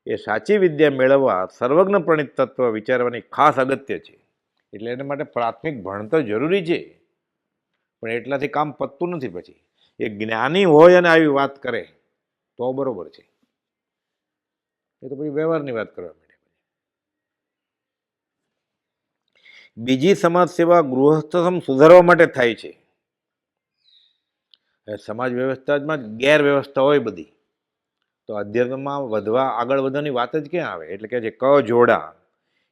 એ સાચી વિદ્યા મેળવવા સર્વજ્ઞ પ્રણિત તત્વ વિચારવાની ખાસ અગત્ય છે. એટલે એના માટે પ્રાથમિક ભણતર જરૂરી છે, પણ એટલાથી કામ પતતું નથી. પછી એ જ્ઞાની હોય અને આવી વાત કરે તો બરોબર છે. એ તો પછી વ્યવહારની વાત કરવા માંડે. બીજી સમાજ સેવા ગૃહસ્થમ સુધારવા માટે થાય છે. સમાજ વ્યવસ્થામાં જ ગેરવ્યવસ્થા હોય બધી, તો અધ્યાત્મમાં વધવા આગળ વધવાની વાત જ ક્યાં આવે? એટલે કે છે ક જોડા.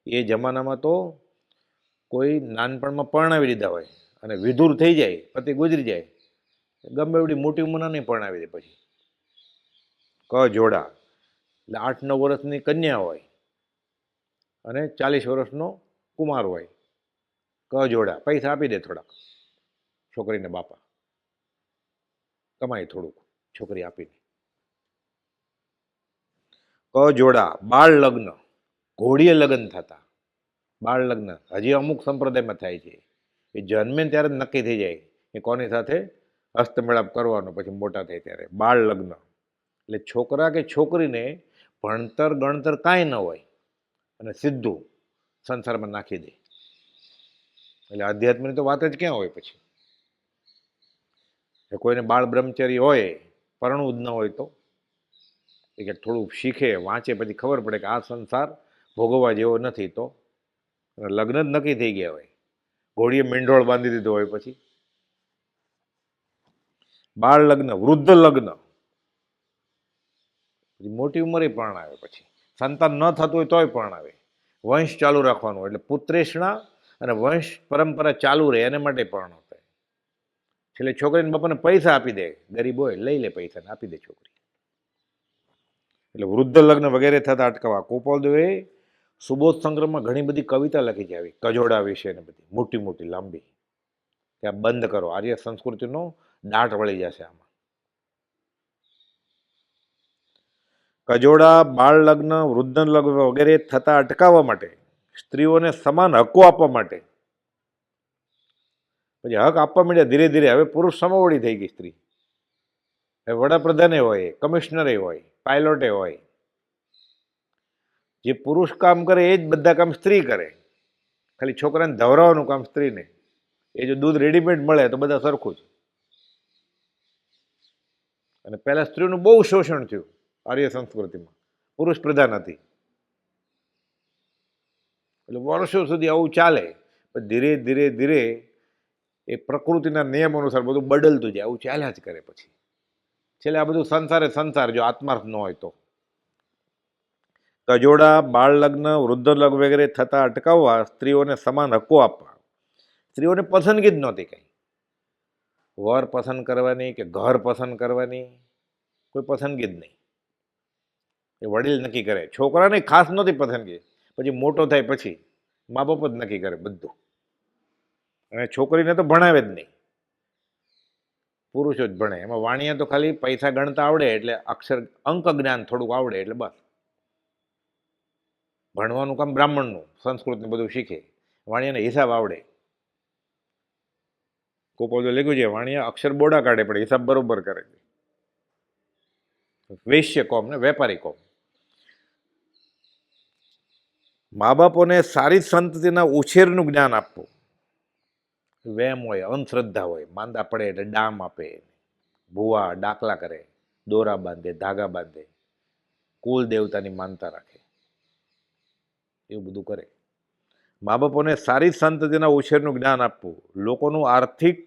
એ જમાનામાં તો કોઈ નાનપણમાં પરણાવી દીધા હોય અને વિધુર થઈ જાય, પતિ ગુજરી જાય, ગમે એવડી મોટી ઉંમરના નહીં પરણાવી દે. પછી ક જોડા એટલે 8-9 વર્ષની કન્યા હોય અને 40 વર્ષનો કુમાર હોય. ક જોડા, પૈસા આપી દે થોડાક, છોકરીને બાપા કમાય થોડુંક છોકરી આપીને. કજોડા બાળ લગ્ન, ઘોડીએ લગ્ન થતા. બાળ લગ્ન હજી અમુક સંપ્રદાયમાં થાય છે. એ જન્મે ત્યારે જ નક્કી થઈ જાય કે કોની સાથે હસ્તમેળાપ કરવાનો પછી મોટા થાય ત્યારે. બાળ લગ્ન એટલે છોકરા કે છોકરીને ભણતર ગણતર કાંઈ ન હોય અને સીધું સંસારમાં નાખી દે. એટલે અધ્યાત્મની તો વાત જ ક્યાં હોય પછી. કોઈને બાળ બ્રહ્મચારી હોય, પરણવું જ ન હોય તો એ કે થોડું શીખે વાંચે પછી ખબર પડે કે આ સંસાર ભોગવવા જેવો નથી, તો લગ્ન જ નક્કી થઈ ગયા હોય, ઘોડીએ મેંઢોળ બાંધી દીધો હોય પછી. બાળ લગ્ન, વૃદ્ધ લગ્ન, મોટી ઉંમરે પરણાવે પછી. સંતાન ન થતું હોય તોય પરણાવે, વંશ ચાલુ રાખવાનું, એટલે પુત્રેષણા અને વંશ પરંપરા ચાલુ રહે એને માટે પરણાવતા. છેલ્લે છોકરીને બાપાને પૈસા આપી દે, ગરીબ હોય લઈ લે પૈસા ને આપી દે છોકરી. એટલે વૃદ્ધ લગ્ન વગેરે થતા અટકાવવા. ગોપાલદેવે સુબોધ સંગ્રહમાં ઘણી બધી કવિતા લખી છે આવી કજોડા વિશે ને બધી મોટી મોટી લાંબી, કે આ બંધ કરો, આર્ય સંસ્કૃતિનો દાટ વળી જશે આમાં. કજોડા, બાળ લગ્ન, વૃદ્ધ લગ્ન વગેરે થતા અટકાવવા માટે, સ્ત્રીઓને સમાન હક્કો આપવા માટે. પછી હક આપવા માંડ્યા ધીરે ધીરે. હવે પુરુષ સમોવડી થઈ ગઈ સ્ત્રી. હવે વડાપ્રધાને હોય, કમિશનરે હોય, પાયલોટે હોય, જે પુરુષ કામ કરે એ જ બધા કામ સ્ત્રી કરે. ખાલી છોકરાને ધવરાવવાનું કામ સ્ત્રીને. એ જો દૂધ રેડીમેડ મળે તો બધા સરખું જ. અને પહેલા સ્ત્રીનું બહુ શોષણ થયું આર્ય સંસ્કૃતિમાં, પુરુષ પ્રધાન હતી. એટલે વર્ષો સુધી આવું ચાલે. પણ ધીરે ધીરે ધીરે એ પ્રકૃતિના નિયમ અનુસાર બધું બદલતું જાય, આવું ચાલ્યા જ કરે. પછી છેલ્લે આ બધું સંસારે સંસાર, જો આત્માર્થ ન હોય તો. કજોડા, બાળ લગ્ન, વૃદ્ધ લગ્ન વગેરે થતા અટકાવવા, સ્ત્રીઓને સમાન હક્કો આપવા. સ્ત્રીઓને પસંદગી જ નહોતી કઈ. વર પસંદ કરવાની કે ઘર પસંદ કરવાની કોઈ પસંદગી જ નહીં. એ વડીલ નક્કી કરે. છોકરાને ખાસ નહોતી પસંદગી, પછી મોટો થાય પછી મા બાપ જ નક્કી કરે બધું. અને છોકરીને તો ભણાવે જ નહીં, પુરુષો જ ભણે. એમાં વાણિયા તો ખાલી પૈસા ગણતા આવડે એટલે અક્ષર અંક જ્ઞાન થોડુંક આવડે એટલે બસ. ભણવાનું કામ બ્રાહ્મણનું, સંસ્કૃતને બધું શીખે. વાણિયાને હિસાબ આવડે. ગોપાલ લખ્યું છે વાણિયા અક્ષર બોડા કાઢે પણ હિસાબ બરોબર કરે છે. વૈશ્ય કોમ ને વેપારી કોમ. મા બાપોને સારી સંતતિના ઉછેરનું જ્ઞાન આપવું. વેમ હોય, અંધશ્રદ્ધા હોય, માંદા પડે એટલે ડામ આપે, ભૂવા ડાકલા કરે, દોરા બાંધે, ધાગા બાંધે, કુલ દેવતાની માનતા રાખે, એવું બધું કરે. મા બાપોને સારી સંતતિના ઉછેરનું જ્ઞાન આપવું, લોકોનું આર્થિક,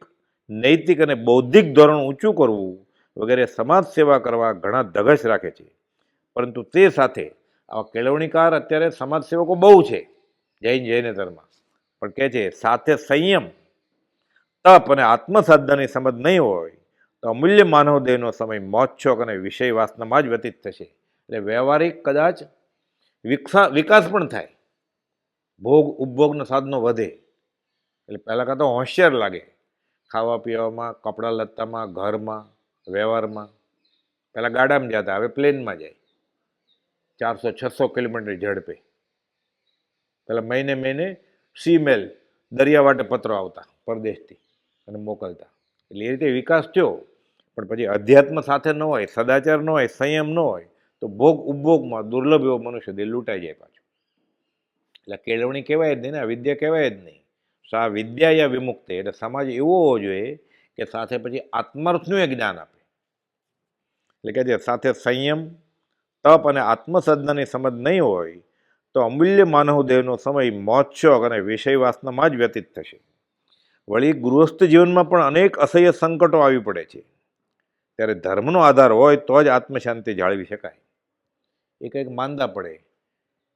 નૈતિક અને બૌદ્ધિક ધોરણ ઊંચું કરવું વગેરે સમાજ સેવા કરવા ઘણા ધગશ રાખે છે. પરંતુ તે સાથે આવા કેળવણીકાર અત્યારે સમાજ સેવકો બહુ છે જૈન જૈનેતરમાં, પણ કહે છે સાથે સંયમ, તપ અને આત્મસાધનાની સમજ નહીં હોય તો અમૂલ્ય માનવદેહનો સમય મોજશોખ અને વિષય વાસનામાં જ વ્યતીત થશે. એટલે વ્યવહારિક કદાચ વિકાસ પણ થાય, ભોગ ઉપભોગના સાધનો વધે. એટલે પહેલાં કાં તો હોશિયાર લાગે ખાવા પીવામાં, કપડાં લત્તામાં, ઘરમાં, વ્યવહારમાં. પહેલાં ગાડામાં જતા, હવે પ્લેનમાં જાય 400-600 કિલોમીટર ઝડપે. પહેલાં મહિને મહિને સીમેલ દરિયા વાટે પત્રો આવતા પરદેશથી અને મોકલતા. એટલે એ રીતે વિકાસ થયો. પણ પછી અધ્યાત્મ સાથે ન હોય, સદાચાર ન હોય, સંયમ ન હોય તો ભોગ ઉપભોગમાં દુર્લભ એવો મનુષ્ય દેહ લૂંટાઈ જાય પાછું. એટલે કેળવણી કહેવાય જ નહીં ને, વિદ્યા કહેવાય જ નહીં. સા વિદ્યા યા વિમુક્તિ, એટલે સમાજ એવો હોવો જોઈએ કે સાથે પછી આત્માર્થનું એ જ્ઞાન આપે. એટલે કે જે સાથે સંયમ, તપ અને આત્મસાધનાની સમજ નહીં હોય તો અમૂલ્ય માનવ દેહનો સમય મોજશોખ અને વિષય વાસનામાં જ વ્યતીત થશે. વળી ગૃહસ્થ જીવનમાં પણ અનેક અસહ્ય સંકટો આવી પડે છે. ત્યારે ધર્મનો આધાર હોય તો જ આત્મશાંતિ જાળવી શકાય. એ કંઈક માંદા પડે,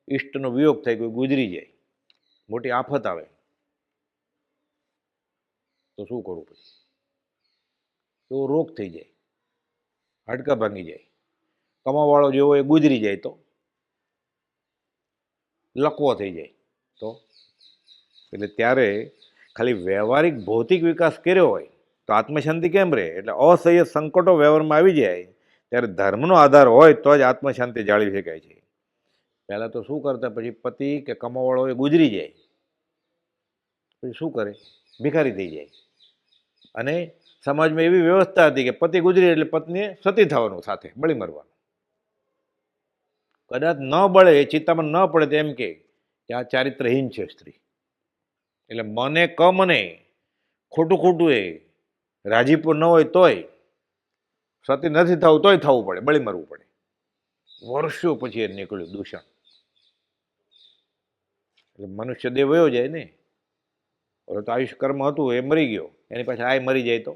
ઈષ્ટનો વિયોગ થાય, કોઈ ગુજરી જાય, મોટી આફત આવે તો શું કરવું પછી? એવો રોગ થઈ જાય, હાડકા ભાંગી જાય, કમાવાળો જેવો એ ગુજરી જાય તો લકવો થઈ જાય તો. એટલે ત્યારે ખાલી વ્યવહારિક ભૌતિક વિકાસ કર્યો હોય તો આત્મશાંતિ કેમ રહે? એટલે અસહ્ય સંકટો વ્યવહારમાં આવી જાય ત્યારે ધર્મનો આધાર હોય તો જ આત્મશાંતિ જાળવી શકાય છે. પહેલાં તો શું કરતા, પછી પતિ કે કમાવાળો એ ગુજરી જાય પછી શું કરે? ભિખારી થઈ જાય. અને સમાજમાં એવી વ્યવસ્થા હતી કે પતિ ગુજરી એટલે પત્નીએ સતી થવાનું, સાથે બળી મરવાનું. કદાચ ન બળે, એ ચિત્તામાં ન પડે તો એમ કે આ ચારિત્રહીન છે સ્ત્રી. એટલે મને કમને ખોટું ખોટું એ રાજીપો ન હોય તોય, સતી નથી થવું તોય થવું પડે, બળી મરવું પડે. વર્ષો પછી એ નીકળ્યું દૂષણ. એટલે મનુષ્ય દેહ વયો જાય ને. હવે તો આયુષ કર્મ હતું એ મરી ગયો, એની પાછળ આ મરી જાય તો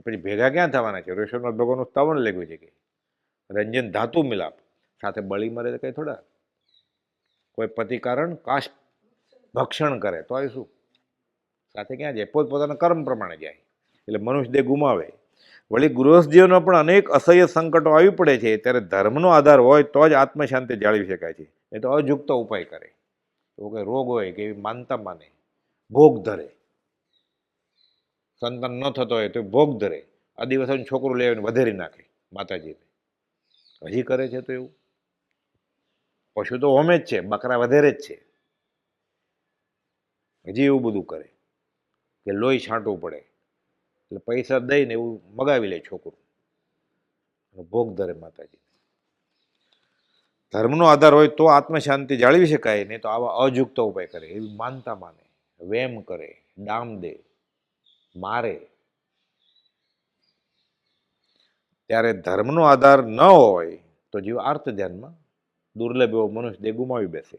પછી ભેગા ક્યાં થવાના છે? ઋષભનાથ ભગવાનનું સ્થાવન લખ્યું છે કે રંજન ધાતુ મિલાપ, સાથે બળી મરે તો કઈ થોડા. કોઈ પતિ કારણ કાશ ભક્ષણ કરે તો આવી શું? સાથે ક્યાં જાય? પોતપોતાના કર્મ પ્રમાણે જાય. એટલે મનુષ્ય દેહ ગુમાવે. વળી ગૃહસ્થજીઓનો પણ અનેક અસહ્ય સંકટો આવી પડે છે ત્યારે ધર્મનો આધાર હોય તો જ આત્મશાંતિ જાળવી શકાય છે. એ તો અયુક્ત ઉપાય કરે. એવો કંઈ રોગ હોય કે એવી માનતા માને, ભોગ ધરે. સંતાન ન થતો હોય તો ભોગ ધરે. આ દિવસે છોકરું લઈ આવીને વધેરી નાખે માતાજીને. હજી કરે છે તો એવું? પશુ તો હોમે જ છે, બકરા વધેરે જ છે. હજી એવું બધું કરે કે લોહી છાંટવું પડે એટલે પૈસા દઈને એવું મગાવી લે છોકરું, ભોગ ધરે માતાજી. ધર્મનો આધાર હોય તો આત્મશાંતિ જાળવી શકાય, નહીં તો આવા અયુક્ત ઉપાય કરે, એવી માનતા માને, વેમ કરે, ડામ દે, મારે. ત્યારે ધર્મનો આધાર ન હોય તો જીવ આર્ત ધ્યાનમાં દુર્લભ એવો મનુષ્ય દેહ ગુમાવી બેસે.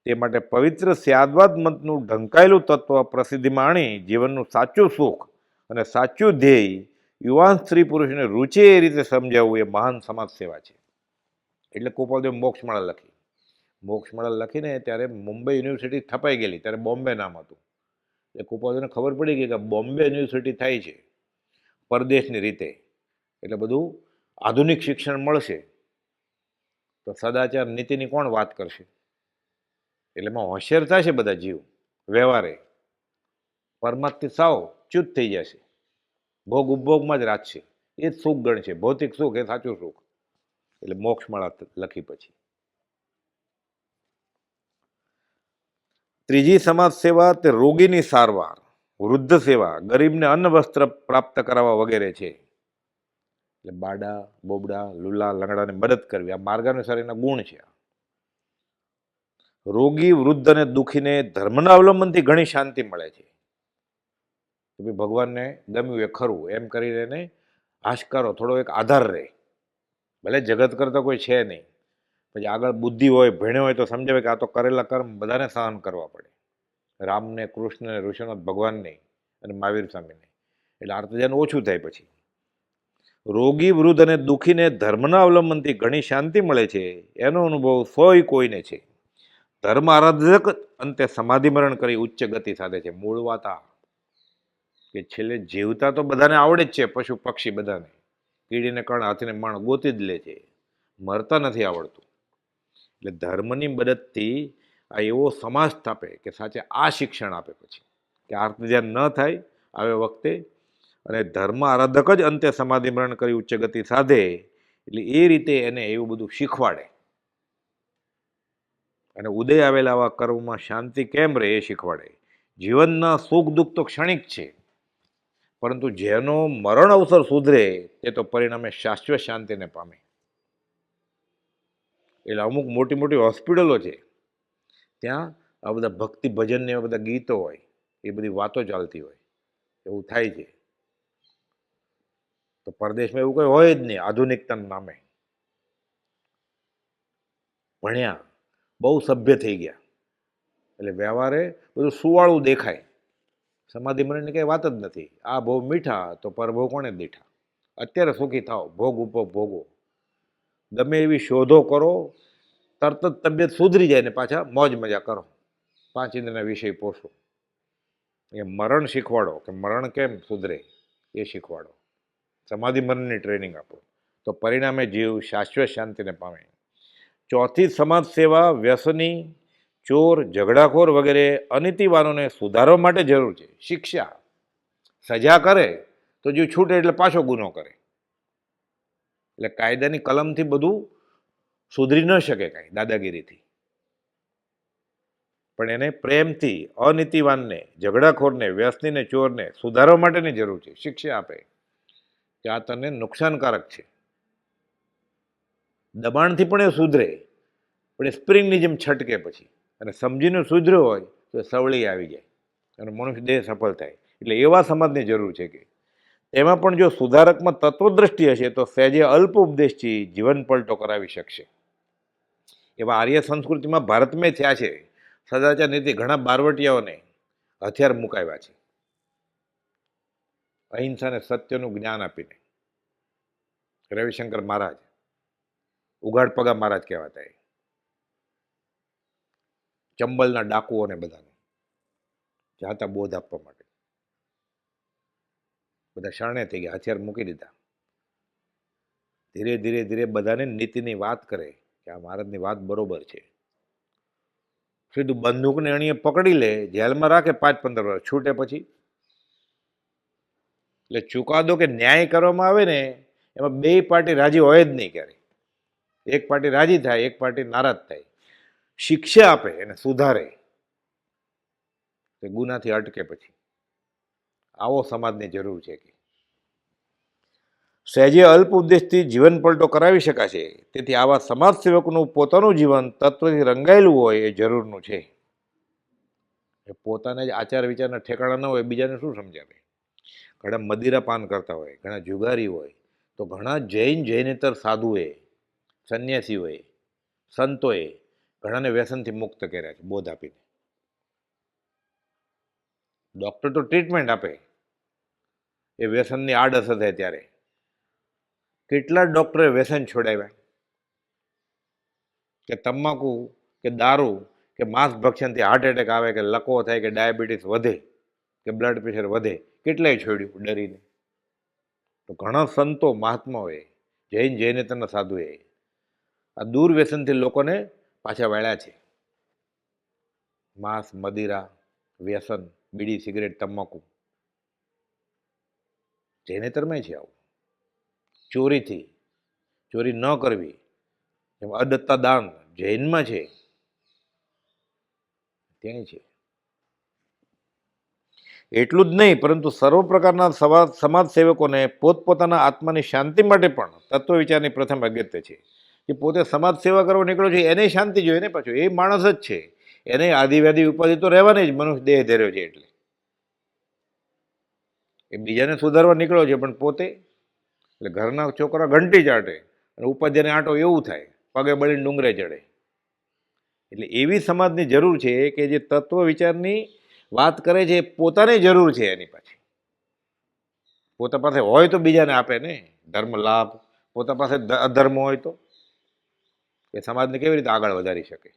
તે માટે પવિત્ર સ્યાદવાદ મતનું ઢંકાયેલું તત્વ પ્રસિદ્ધિમાં આણી જીવનનું સાચું સુખ અને સાચું ધ્યેય યુવાન સ્ત્રી પુરુષને રૂચે એ રીતે સમજાવવું એ મહાન સમાજ સેવા છે. એટલે કૃપાલદેવ મોક્ષમાળા લખી. મોક્ષમાળા લખીને ત્યારે મુંબઈ યુનિવર્સિટી થપાઈ ગયેલી, ત્યારે બોમ્બે નામ હતું. એટલે કૃપાલદેવને ખબર પડી ગઈ કે બોમ્બે યુનિવર્સિટી થાય છે પરદેશની રીતે, એટલે બધું આધુનિક શિક્ષણ મળશે તો સદાચાર નીતિની કોણ વાત કરશે? એટલે એમાં હોશિયાર થશે બધા જીવ વ્યવહારે, પરમાત્મા સાવ ચ્યુત થઈ જશે, ભોગ ઉપભોગમાં જ રાખશે. એ જ સુખ ગણશે, ભૌતિક સુખ એ સાચું સુખ. એટલે મોક્ષમાળા લખી. પછી ત્રીજી સમાજ સેવા તે રોગીની સારવાર, વૃદ્ધ સેવા, ગરીબને અન્ન વસ્ત્ર પ્રાપ્ત કરાવવા વગેરે છે. એટલે બાડા, બોબડા, લુલા, લંગડાને મદદ કરવી આ માર્ગાનુસાર એના ગુણ છે. રોગી, વૃદ્ધ અને દુઃખીને ધર્મના અવલંબનથી ઘણી શાંતિ મળે છે. ભગવાનને ગમ્યું એ ખરું એમ કરીને એને આશકારો થોડો એક આધાર રહે. ભલે જગત કરતા કોઈ છે નહીં, પછી આગળ બુદ્ધિ હોય, ભણ્યો હોય તો સમજાવે કે આ તો કરેલા કર્મ બધાને સહન કરવા પડે. રામને, કૃષ્ણને, ઋષભનાથ ભગવાનને અને મહાવીર સ્વામીને. એટલે આર્તજન ઓછું થાય. પછી રોગી, વૃદ્ધ અને દુઃખીને ધર્મના અવલંબનથી ઘણી શાંતિ મળે છે એનો અનુભવ સોય કોઈને છે. ધર્મ આરાધક અંતે સમાધિ મરણ કરી ઉચ્ચ ગતિ સાધે છે. મૂળ વાત આ કે છેલ્લે જીવતા તો બધાને આવડે જ છે, પશુ પક્ષી બધાને, કીડીને કણ, હાથીને માણ ગોતી જ લે છે, મરતા નથી આવડતું. એટલે ધર્મની મદદથી આ એવો સમાજ સ્થાપે કે સાચે આ શિક્ષણ આપે પછી કે આર્ત ધ્યાન ન થાય આવે વખતે, અને ધર્મ આરાધક જ અંતે સમાધિ મરણ કરી ઉચ્ચ ગતિ સાધે. એટલે એ રીતે એને એવું બધું શીખવાડે અને ઉદય આવેલા આવા કર્મમાં શાંતિ કેમ રહે એ શીખવાડે. જીવનના સુખ દુઃખ તો ક્ષણિક છે, પરંતુ જેનો મરણ અવસર સુધરે તે તો પરિણામે શાશ્વત શાંતિને પામે. એટલે અમુક મોટી મોટી હોસ્પિટલો છે ત્યાં આ બધા ભક્તિ ભજનને એવા બધા ગીતો હોય, એ બધી વાતો ચાલતી હોય, એવું થાય છે. તો પરદેશમાં એવું કંઈ હોય જ નહીં. આધુનિકતાના નામે ભણ્યા, બહુ સભ્ય થઈ ગયા, એટલે વ્યવહારે બધું સુવાળું દેખાય. સમાધિ મરણની કંઈ વાત જ નથી. આ ભોગ મીઠા તો પરભોગ કોણે દીઠા. અત્યારે સુખી થાવ, ભોગ ઉપભોગ ભોગો, ગમે એવી શોધો કરો, તરત જ તબિયત સુધરી જાય ને પાછા મોજ મજા કરો, 5 ઇન્દ્રના વિષય પોષો. એ મરણ શીખવાડો કે મરણ કેમ સુધરે એ શીખવાડો. સમાધિ મરણની ટ્રેનિંગ આપો તો પરિણામે જીવ શાશ્વત શાંતિને પામે. ચોથી સમાજ સેવા વ્યસની, ચોર, ઝઘડાખોર વગેરે અનીતિવાનોને સુધારવા માટે જરૂર છે. શિક્ષા સજા કરે તો જો છૂટે એટલે પાછો ગુનો કરે. એટલે કાયદાની કલમથી બધું સુધરી ન શકે કાંઈ, દાદાગીરીથી. પણ એને પ્રેમથી અનીતિવાનને, ઝઘડાખોરને, વ્યસનીને, ચોરને સુધારવા માટેની જરૂર છે. શિક્ષા આપે કે આ તને નુકસાનકારક છે. દબાણથી પણ એ સુધરે, પણ એ સ્પ્રિંગની જેમ છટકે પછી, અને સમજીને સુધર્યો હોય તો સવળી આવી જાય અને મનુષ્ય દેહ સફળ થાય. એટલે એવા સમાજની જરૂર છે કે એમાં પણ જો સુધારકમાં તત્વદ્રષ્ટિ હશે તો સહેજે અલ્પ ઉપદેશથી જીવન પલટો કરાવી શકશે. એવા આર્ય સંસ્કૃતિમાં ભારતમાં થયા છે. સદાચાર નીતિ ઘણા બારવટિયાઓને હથિયાર મુકાવ્યા છે, અહિંસાને સત્યનું જ્ઞાન આપીને. રવિશંકર મહારાજ, ઉઘાડ પગા મહારાજ કહેવાતા, એ ચંબલના ડાકુઓને બધાને જાતા બોધ આપવા માટે બધા શરણે થઈ ગયા, હથિયાર મૂકી દીધા. ધીરે ધીરે ધીરે બધાને નીતિની વાત કરે કે આ મહારાજની વાત બરોબર છે. સીધું બંદૂકને અણીએ પકડી લે, જેલમાં રાખે 5-15 વર્ષ, છૂટે પછી. એટલે ચુકાદો કે ન્યાય કરવામાં આવે ને એમાં બે પાર્ટી રાજી હોય જ નહીં ક્યારે. એક પાર્ટી રાજી થાય, એક પાર્ટી નારાજ થાય. શિક્ષા આપે એને સુધારે, તે ગુનાથી અટકે પછી. આવો સમાજની જરૂર છે કે સહેજે અલ્પ ઉદ્દેશથી જીવન પલટો કરાવી શકાશે. તેથી આવા સમાજ સેવકનું પોતાનું જીવન તત્વથી રંગાયેલું હોય એ જરૂરનું છે. એ પોતાને જ આચાર વિચારના ઠેકાણા ન હોય, બીજાને શું સમજાવે? ઘણા મદિરા પાન કરતા હોય, ઘણા જુગારી હોય, તો ઘણા જૈનેતર સાધુએ, સંન્યાસીઓએ, સંતોએ ઘણાને વ્યસનથી મુક્ત કર્યા છે બોધ આપીને. ડૉક્ટર તો ટ્રીટમેન્ટ આપે એ વ્યસનની આડઅસર થાય ત્યારે. કેટલા ડૉક્ટરે વ્યસન છોડાવ્યા કે તમાકુ કે દારૂ કે માંસ ભક્ષણથી હાર્ટ એટેક આવે કે લકવો થાય કે ડાયાબિટીસ વધે કે બ્લડ પ્રેશર વધે, કેટલાય છોડ્યું ડરીને. તો ઘણા સંતો મહાત્માઓએ, જૈનેતરના સાધુએ આ દૂર વ્યસનથી લોકોને પાછા વાળ્યા છે. માંસ, મદિરા, વ્યસન, બીડી, સિગરેટ, તમાકુ જૈનેતરમાં છે આવું. ચોરી ન કરવી, એમ અદત્તા દાન જૈનમાં છે, ત્યાં છે. એટલું જ નહીં, પરંતુ સર્વ પ્રકારના સમાજ સેવકોને પોતપોતાના આત્માની શાંતિ માટે પણ તત્વ વિચારની પ્રથમ અગત્ય છે. કે પોતે સમાજ સેવા કરવા નીકળ્યો છે એને શાંતિ જોઈએ ને, પાછું એ માણસ જ છે, એને આદિવ્યાધિ ઉપાધિ તો રહેવાની જ, મનુષ્ય દેહ ધર્યો છે એટલે. એ બીજાને સુધારવા નીકળ્યો છે પણ પોતે, એટલે ઘરના છોકરા ઘંટી ચાટે અને ઉપાધ્યાને આંટો એવું થાય, પગે બળીને ડુંગરે ચડે. એટલે એવી સમાજની જરૂર છે કે જે તત્વ વિચારની વાત કરે છે. પોતાની જરૂર છે એની પાછી. પોતા પાસે હોય તો બીજાને આપે ને ધર્મ લાભ. પોતા પાસે અધર્મ હોય તો એ સમાજને કેવી રીતે આગળ વધારી શકે?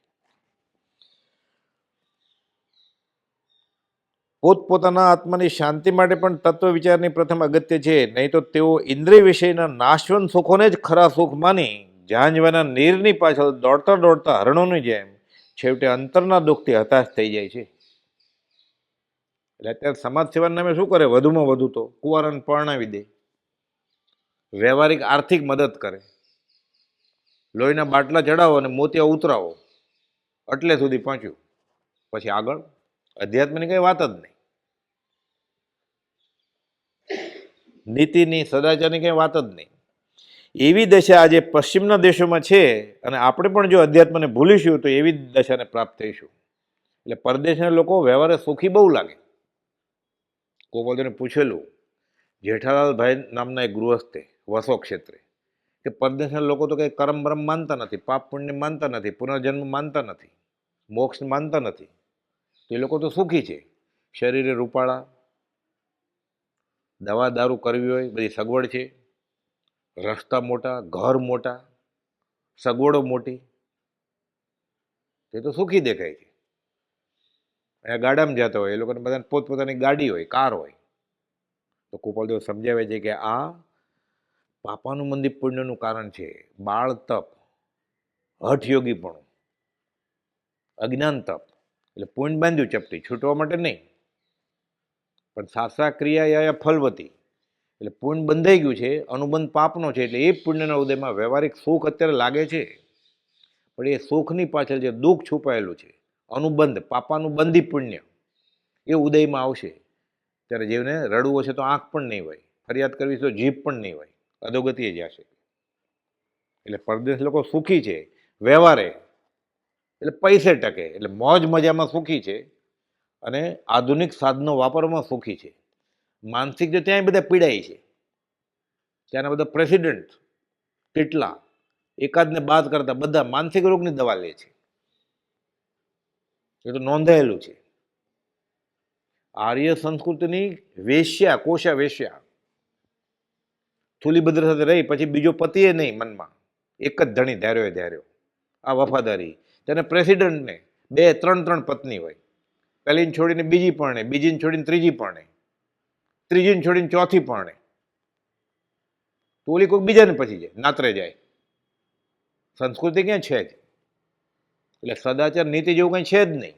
પોતપોતાના આત્માની શાંતિ માટે પણ તત્વ વિચારની પ્રથમ અગત્ય છે. નહીં તો તેઓ ઇન્દ્રિય વિષયના નાશવંત સુખોને જ ખરા સુખ માની ઝાંઝવાના નીરની પાછળ દોડતા દોડતા હરણોની જેમ છેવટે અંતરના દુઃખથી હતાશ થઈ જાય છે. એટલે અત્યારે સમાજ સેવાના નામે શું કરે? વધુમાં વધુ તો કુંવારાને પરણાવી દે, વ્યવહારિક આર્થિક મદદ કરે, લોહીના બાટલા ચડાવો અને મોતિયા ઉતરાવો, એટલે સુધી પહોંચ્યું. પછી આગળ અધ્યાત્મની કઈ વાત જ નહીં, નીતિની, સદાચારની કઈ વાત જ નહીં. એવી દશા આજે પશ્ચિમના દેશોમાં છે અને આપણે પણ જો અધ્યાત્મને ભૂલીશું તો એવી દશાને પ્રાપ્ત થઈશું. એટલે પરદેશના લોકો વ્યવહારે સુખી બહુ લાગે. ગોપાલજીને પૂછેલું, જેઠાલાલભાઈ નામના એક ગૃહસ્થે વસો ક્ષેત્રે, કે પરદેશના લોકો તો કંઈ કરમ બરમ માનતા નથી, પાપ પુણ્ય માનતા નથી, પુનર્જન્મ માનતા નથી, મોક્ષ માનતા નથી, તો એ લોકો તો સુખી છે, શરીરે રૂપાળા, દવા દારૂ કરવી હોય બધી સગવડ છે, રસ્તા મોટા, ઘર મોટા, સગવડો મોટી, તે તો સુખી દેખાય છે. અહીંયા ગાડામાં જતા હોય એ લોકોને બધાને પોતપોતાની ગાડી હોય, કાર હોય. તો કૃપાલદેવ સમજાવે છે કે આ પાપાનું મંદિર પુણ્યનું કારણ છે. બાળ તપ, હઠયોગીપણું, અજ્ઞાન તપ. એટલે પુણ્ય બાંધ્યું ચપટી, છૂટવા માટે નહીં, પણ સાસા ક્રિયા યા ફલવતી, એટલે પુણ્ય બંધાઈ ગયું છે, અનુબંધ પાપનો છે, એટલે એ પુણ્યના ઉદયમાં વ્યવહારિક સુખ અત્યારે લાગે છે, પણ એ સુખની પાછળ જે દુઃખ છુપાયેલું છે, અનુબંધ પાપાનું બંધી પુણ્ય, એ ઉદયમાં આવશે. ત્યારે જીવને રડવું હશે તો આંખ પણ નહીં હોય, ફરિયાદ કરવી તો જીભ પણ નહીં હોય, અધોગતિએ જશે. એટલે પરદેશ લોકો સુખી છે વ્યવહારે, એટલે પૈસે ટકે, એટલે મોજ મજામાં સુખી છે, અને આધુનિક સાધનો વાપરવામાં સુખી છે. માનસિક જો ત્યાંય બધા પીડાય છે, ત્યાંના બધા પ્રેસિડેન્ટ કેટલા એકાદને બાદ કરતા બધા માનસિક રોગની દવા લે છે, એ તો નોંધાયેલું છે. આર્ય સંસ્કૃતિની વેશ્યા, કોશા વેશ્યા, થૂલીભદ્ર સાથે રહી પછી બીજો પતિએ નહીં મનમાં, એક જ ધણી ધાર્યો ધાર્યો, આ વફાદારી. તેને પ્રેસિડેન્ટને 2-3 પત્ની હોય, પહેલીને છોડીને બીજી પરણે, બીજીને છોડીને ત્રીજી પરણે, ત્રીજીને છોડીને ચોથી પરણે, તો ઓલી કોઈ બીજાને પછી જાય, નાતરે જાય. સંસ્કૃતિ ક્યાં છે જ? એટલે સદાચાર નીતિ જેવું કંઈ છે જ નહીં.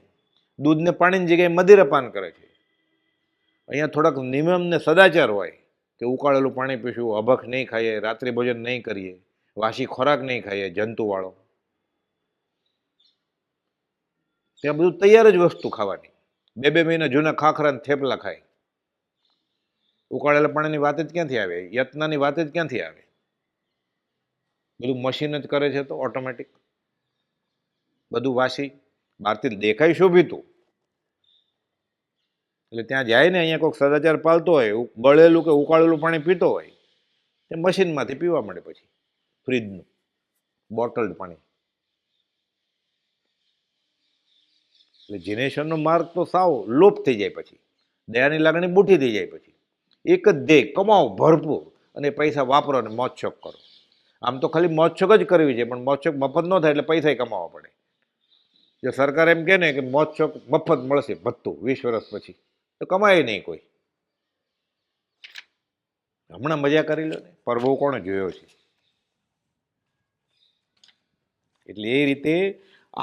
દૂધને પાણીની જગ્યાએ મદિરાપાન કરે છે. અહીંયા થોડાક નિયમ ને સદાચાર હોય કે ઉકાળેલું પાણી પીશું, અભખ નહીં ખાઈએ, રાત્રિ ભોજન નહીં કરીએ, વાસી ખોરાક નહીં ખાઈએ જંતુવાળો. ત્યાં બધું તૈયાર જ વસ્તુ ખાવાની. 2-2 મહિના જૂના ખાખરા થેપલા ખાય. ઉકાળેલા પાણીની વાત જ ક્યાંથી આવે? યત્નાની વાત જ ક્યાંથી આવે? બધું મશીન જ કરે છે, તો ઓટોમેટિક બધું વાસી, બહારથી દેખાય શોભીતું. એટલે ત્યાં જાય ને, અહીંયા કોઈક સદાચાર પાલતો હોય, બળેલું કે ઉકાળેલું પાણી પીતો હોય, તે મશીનમાંથી પીવા મળે, પછી ફ્રીજનું બોટલડ પાણી. એટલે જીનેશનનો માર્ગ તો સાવ લોપ થઈ જાય, પછી દયાની લાગણી બુઠી થઈ જાય. પછી એક જ ધ્યેય, કમાઓ ભરપૂર અને પૈસા વાપરો અને મોજશોખ કરો. આમ તો ખાલી મોજશોખ જ કરવી છે, પણ મોજશોખ મફત ન થાય, એટલે પૈસા કમાવા પડે. જો સરકાર એમ કહે ને કે મોજશોખ મફત મળશે ભથ્થું 20 વર્ષ પછી, તો કમાય નહીં કોઈ. હમણાં મજા કરી લો ને, પરભો કોણે જોયો છે? એટલે એ રીતે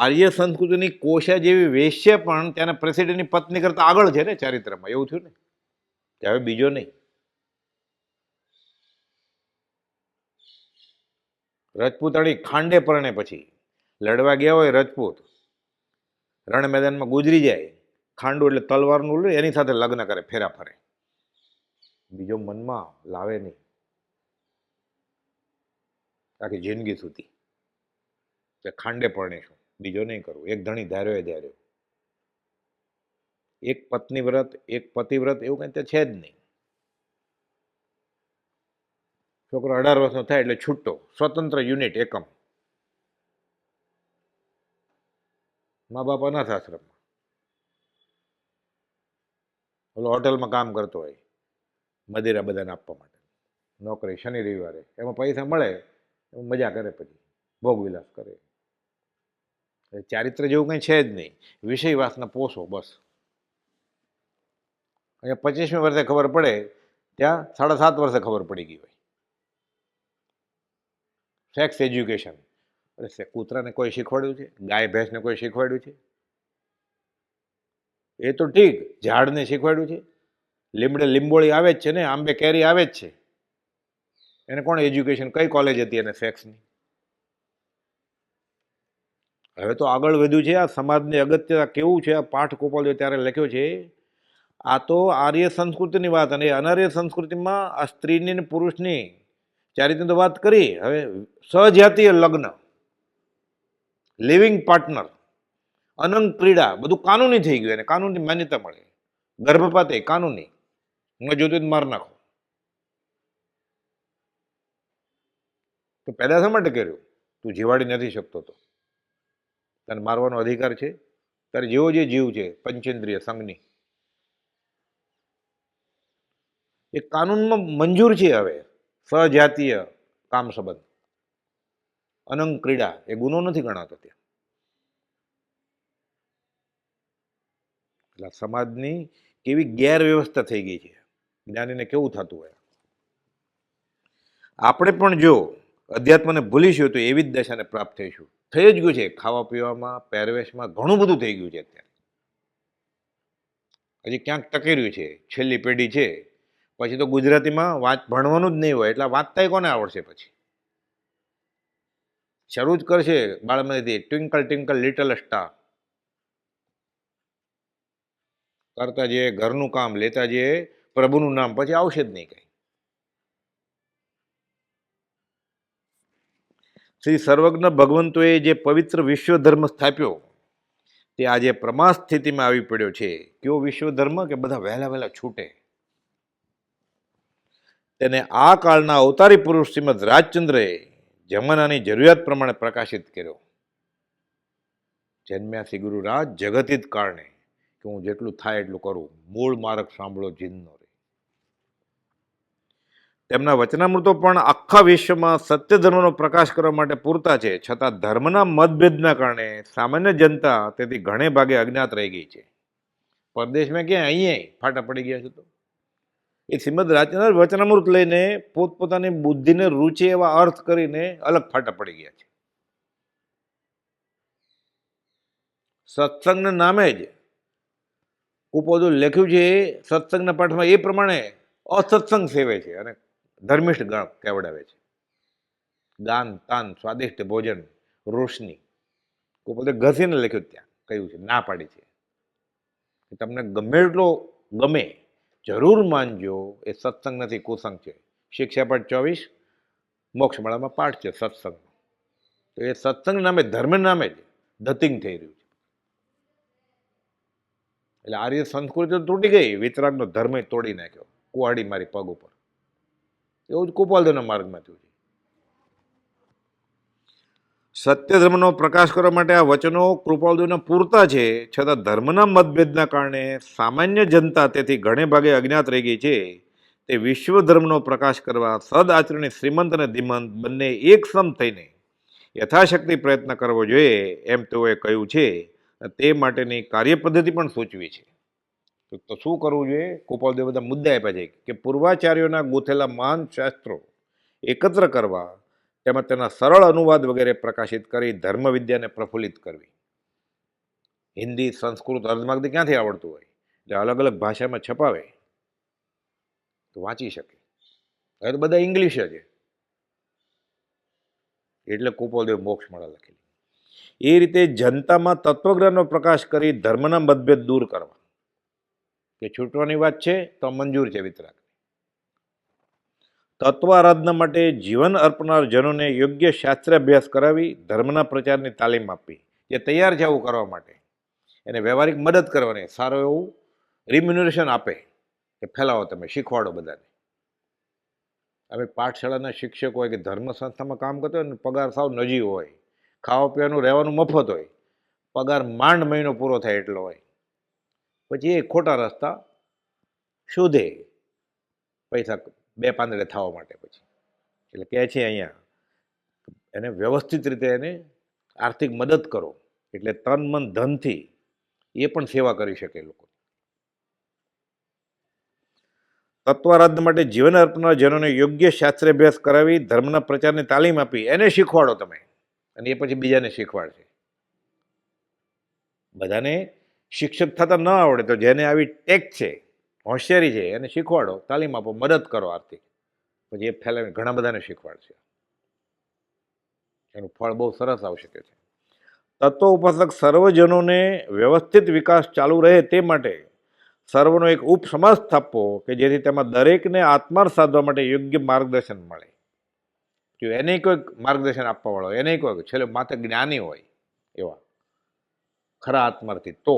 આર્ય સંસ્કૃતિની કોશા જેવી વેશ્યા પણ ત્યાંના પ્રેસિડેન્ટની પત્ની કરતા આગળ છે ને ચારિત્રમાં. એવું થયું ને, કે હવે બીજો નહીં. રજપૂતાણી ખાંડે પરણે પછી લડવા ગયા હોય રજપૂત, રણ મેદાનમાં ગુજરી જાય, ખાંડું એટલે તલવારનું લે, એની સાથે લગ્ન કરે, ફેરા ફરે. બીજો મનમાં લાવે નહીં આખી જિંદગી સુધી, કે ખાંડે પરણીશું, બીજો નહીં કરવું. એક ધણી ધાર્યો ધાર્યો. એક પત્ની વ્રત, એક પતિવ્રત, એવું કંઈ ત્યાં છે જ નહીં. છોકરો 18 વર્ષનો થાય એટલે છૂટો, સ્વતંત્ર યુનિટ, એકમ. મા બાપ અનાથ આશ્રમમાં, ઓલો હોટલમાં કામ કરતો હોય, મદિરા બધાને આપવા માટે, નોકરી શનિ રવિવારે, એમાં પૈસા મળે, એમાં મજા કરે, પછી ભોગ વિલાસ કરે. ચારિત્ર જેવું કંઈ છે જ નહીં. વિષય વાસના પોષો બસ. અહીંયા 25મી વર્ષે ખબર પડે, ત્યાં 7.5 વર્ષે ખબર પડી ગઈ હોય. Sex education. અરે કૂતરાને કોઈ શીખવાડ્યું છે? ગાય ભેંસને કોઈ શીખવાડ્યું છે? એ તો ઠીક, ઝાડને શીખવાડ્યું છે. લીમડે લીંબોળી આવે જ છે ને, આંબે કેરી આવે જ છે. એને કોણ એજ્યુકેશન, કઈ કોલેજ હતી એને સેક્સની? હવે તો આગળ વધ્યું છે. આ સમાજની અગત્યતા કેવું છે, આ પાઠ ગોપાલ ત્યારે લખ્યો છે. આ તો આર્ય સંસ્કૃતિની વાત, અને અનાર્ય સંસ્કૃતિમાં આ સ્ત્રીની અને પુરુષની ચારિત્રની તો વાત કરી. હવે સહજાતીય લગ્ન, લિવિંગ પાર્ટનર, અનંગ ક્રીડા, બધું કાનૂની થઈ ગયું, એને કાનૂની માન્યતા મળે. ગર્ભપાત એ કાનૂની, હું જોતું માર નાખો. તો પેદા શા માટે કર્યું? તું જીવાડી નથી શકતો તો તને મારવાનો અધિકાર છે? તારે જેવો જે જીવ છે પંચેન્દ્રિય સંઘની, એ કાનૂનમાં મંજૂર છે. હવે સહજાતીય કામ સંબંધ, અનંગ ક્રીડા, એ ગુનો નથી ગણાતો ત્યાં. એટલે સમાજની કેવી ગેરવ્યવસ્થા થઈ ગઈ છે, જ્ઞાનીને કેવું થતું હોય. આપણે પણ જો અધ્યાત્મને ભૂલીશું તો એવી જ દશાને પ્રાપ્ત થઈશું. થઈ જ ગયું છે. ખાવા પીવામાં, પહેરવેશમાં ઘણું બધું થઈ ગયું છે અત્યારે. હજી ક્યાંક ટકી રહ્યું છે, છેલ્લી પેઢી છે. પછી તો ગુજરાતીમાં ભણવાનું જ નહીં હોય એટલે વાંચતાય કોને આવડશે? પછી શરૂ જ કરશે બાળમતીથી ટ્વિંકલ ટ્વિંકલ લિટલ સ્ટાર કરતા જઈએ, ઘરનું કામ લેતા જઈએ, પ્રભુનું નામ, પછી આવશે જ નહીં કઈ. શ્રી સર્વજ્ઞ ભગવંતોએ જે પવિત્ર વિશ્વ ધર્મ સ્થાપ્યો તે આજે પ્રમાદ સ્થિતિમાં આવી પડ્યો છે. કેવો વિશ્વ ધર્મ કે બધા વહેલા વહેલા છૂટે. તેને આ કાળના અવતારી પુરુષ શ્રીમદ રાજચંદ્રએ જમાનાની જરૂરિયાત પ્રમાણે પ્રકાશિત કર્યો. જન્મ્યા શ્રી ગુરુરાજ જગતિત કારણે કે હું જેટલું થાય એટલું કરું, મૂળ માર્ગ સાંભળો જીનનો રે. તેમના વચનામૃતો પણ આખા વિશ્વમાં સત્ય ધર્મનો પ્રકાશ કરવા માટે પૂરતા છે. છતાં ધર્મના મતભેદના કારણે સામાન્ય જનતા તેથી ઘણે ભાગે અજ્ઞાત રહી ગઈ છે. પરદેશમાં ક્યાં અહીંયા ફાટા પડી ગયા છે. તો એ શ્રીમદ રાજચંદ્ર વચનામૃત લઈને પોતપોતાની બુદ્ધિને રૂચે એવા અર્થ કરીને અલગ ફાટા પડી ગયા છે. સત્સંગના નામે જ કુપોદો લખ્યું છે. સત્સંગના પાઠમાં એ પ્રમાણે અસત્સંગ સેવે છે અને ધર્મિષ્ઠ ગણ કેવડાવે છે. દાન તાન સ્વાદિષ્ટ ભોજન રોશની કુપોદે ઘસીને લખ્યું, ત્યાં કહ્યું છે, ના પાડી છે કે તમને ગમે એટલો ગમે જરૂર માનજો, એ સત્સંગ નથી, કુસંગ છે. શિક્ષાપટ 24 મોક્ષમાળામાં પાઠ છે સત્સંગ. તો એ સત્સંગ નામે ધર્મ નામે જ ધતિંગ થઈ રહ્યું છે. એટલે આર્ય સંસ્કૃતિ તો તૂટી ગઈ, વિતરાગનો ધર્મ તોડી નાખ્યો, કુહાડી મારી પગ ઉપર. એવું જ કુપાલદેવના માર્ગમાં થયું છે. સત્ય ધર્મનો પ્રકાશ કરવા માટે આ વચનો કૃપાલદેવના પૂરતા છે. છતાં ધર્મના મતભેદના કારણે સામાન્ય જનતા તેથી ઘણે ભાગે અજ્ઞાત રહી ગઈ છે. તે વિશ્વ ધર્મનો પ્રકાશ કરવા સદ આચરણી શ્રીમંત અને ધીમંત બંને એક સમ થઈને યથાશક્તિ પ્રયત્ન કરવો જોઈએ એમ તેઓએ કહ્યું છે. તે માટેની કાર્યપદ્ધતિ પણ સૂચવી છે. તો શું કરવું જોઈએ? કૃપાલદેવ બધા મુદ્દા આપ્યા છે કે પૂર્વાચાર્યોના ગૂંથેલા મહાન શાસ્ત્રો એકત્ર કરવા, તેમજ તેના સરળ અનુવાદ વગેરે પ્રકાશિત કરી ધર્મ વિદ્યાને પ્રફુલ્લિત કરવી. હિન્દી, સંસ્કૃત, અર્ધમાગધી ક્યાંથી આવડતું હોય? એટલે અલગ અલગ ભાષામાં છપાવે તો વાંચી શકે. હવે તો બધા ઇંગ્લિશ જ છે. એટલે કુપાલદેવ મોક્ષમાળા લખેલી. એ રીતે જનતામાં તત્વજ્ઞાનનો પ્રકાશ કરી ધર્મના મતભેદ દૂર કરવા. કે છૂટવાની વાત છે તો મંજૂર છે વિતરાગ. તત્વ આરાધના માટે જીવન અર્પનાર જનોને યોગ્ય શાસ્ત્રાભ્યાસ કરાવી ધર્મના પ્રચારની તાલીમ આપવી. જે તૈયાર છે આવું કરવા માટે એને વ્યવહારિક મદદ કરવાની, સારું એવું રિમ્યુનરેશન આપે કે ફેલાવો, તમે શીખવાડો બધાને. હવે પાઠશાળાના શિક્ષક હોય કે ધર્મ સંસ્થામાં કામ કરતો હોય ને, પગાર સાવ નજીવો હોય, ખાવા પીવાનું રહેવાનું મફત હોય, પગાર માંડ મહિનો પૂરો થાય એટલો હોય, પછી એ ખોટા રસ્તા શોધે પૈસા બે પાંદડે થવા માટે. પછી એટલે કહે છે અહીંયા એને વ્યવસ્થિત રીતે એને આર્થિક મદદ કરો, એટલે તન મન ધનથી એ પણ સેવા કરી શકે લોકો. તત્વારાધના માટે જીવન અર્પનાર જનોને યોગ્ય શાસ્ત્રાભ્યાસ કરાવી ધર્મના પ્રચારની તાલીમ આપી એને શીખવાડો તમે, અને એ પછી બીજાને શીખવાડશે. બધાને શિક્ષક થતા ન આવડે તો જેને આવી ટેક છે, હોશિયારી છે, એને શીખવાડો, તાલીમ આપો, મદદ કરો આર્થિક. પછી એ ફેલાવીને ઘણા બધાને શીખવાડશે. એનું ફળ બહુ સરસ આવી શકે છે. તત્વ ઉપાસક સર્વજનોને વ્યવસ્થિત વિકાસ ચાલુ રહે તે માટે સર્વનો એક ઉપસમાજ સ્થાપવો કે જેથી તેમાં દરેકને આત્માર્થ સાધવા માટે યોગ્ય માર્ગદર્શન મળે. જો એને કોઈક માર્ગદર્શન આપવા વાળો, એને કોઈક છેલ્લે માત્ર જ્ઞાની હોય એવા ખરા આત્માર્થી, તો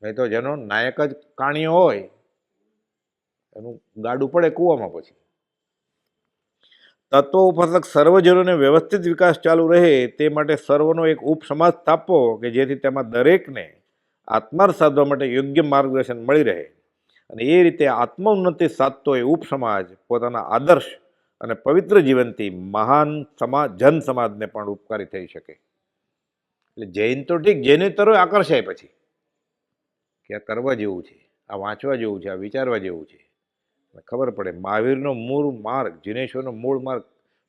નહીં તો જેનો નાયક જ કાણિયો હોય એનું ગાડું પડે કૂવામાં. પછી તત્વ ઉપાસક સર્વજનોને વ્યવસ્થિત વિકાસ ચાલુ રહે તે માટે સર્વનો એક ઉપસમાજ સ્થાપવો કે જેથી તેમાં દરેકને આત્માર્થ સાધવા માટે યોગ્ય માર્ગદર્શન મળી રહે, અને એ રીતે આત્મોન્નતિ સાધતો એ ઉપસમાજ પોતાના આદર્શ અને પવિત્ર જીવનથી મહાન જન સમાજને પણ ઉપકારી થઈ શકે. એટલે જૈન તો ઠીક, જૈને તરો આકર્ષાય પછી કે આ કરવા જેવું છે, આ વાંચવા જેવું છે, આ વિચારવા જેવું છે. ખબર પડે મહાવીરનો મૂળ માર્ગ, જીનેશ્વરનો મૂળ માર્ગ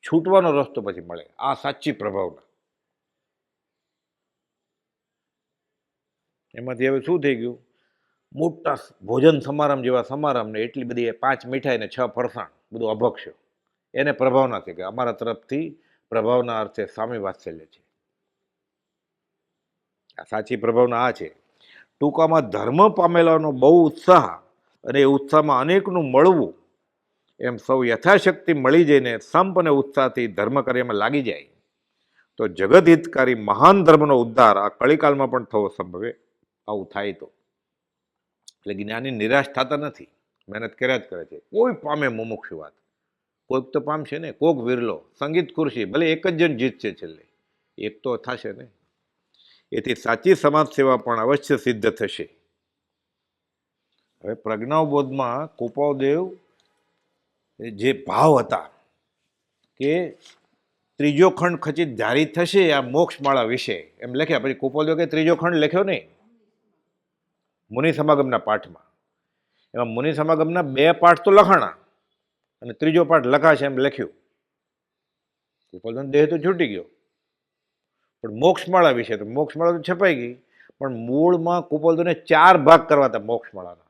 છૂટવાનો રસ્તો પછી મળે. આ સાચી પ્રભાવના. એમાંથી હવે શું થઈ ગયું, મોટા ભોજન સમારંભ જેવા સમારંભ ને એટલી બધી 5 મીઠાઈ ને 6 ફરસાણ બધું અભક્ષ્ય, એને પ્રભાવ નથી કે અમારા તરફથી પ્રભાવના અર્થે સ્વામી વાત્સલ્ય છે. આ સાચી પ્રભાવના આ છે. ટૂંકામાં ધર્મ પામેલાનો બહુ ઉત્સાહ અને એ ઉત્સાહમાં અનેકનું મળવું, એમ સૌ યથાશક્તિ મળી જઈને સંપ અને ઉત્સાહથી ધર્મ કાર્યમાં લાગી જાય તો જગત હિતકારી મહાન ધર્મનો ઉદ્ધાર આ કળીકાલમાં પણ થવો સંભવે. આવું થાય તો એટલે જ્ઞાની નિરાશ થતા નથી, મહેનત કર્યા જ કરે છે. કોઈ પામે મુમુક્ષુ વાત, કોઈક તો પામશે ને, કોક વિરલો. સંગીત ખુરશી ભલે એક જ જણ જીતશે, છેલ્લે એક તો થશે ને. એથી સાચી સમાજ સેવા પણ અવશ્ય સિદ્ધ થશે. હવે પ્રજ્ઞાવબોધમાં કુપાવદેવ જે ભાવ હતા કે ત્રીજો ખંડ ખચિત જારી થશે આ મોક્ષમાળા વિશે એમ લખ્યા. પછી કુપાવદેવ કે ત્રીજો ખંડ લખ્યો નહીં, મુનિ સમાગમના પાઠમાં. એમાં મુનિ સમાગમના 2 પાઠ તો લખાણા અને ત્રીજો પાઠ લખાશે એમ લખ્યું. કુપાવદેવનો દેહ તો છૂટી ગયો, પણ મોક્ષમાળા વિશે તો મોક્ષમાળા તો છપાઈ ગઈ, પણ મૂળમાં કુપાવદેવને 4 ભાગ કરવા હતા મોક્ષમાળાના.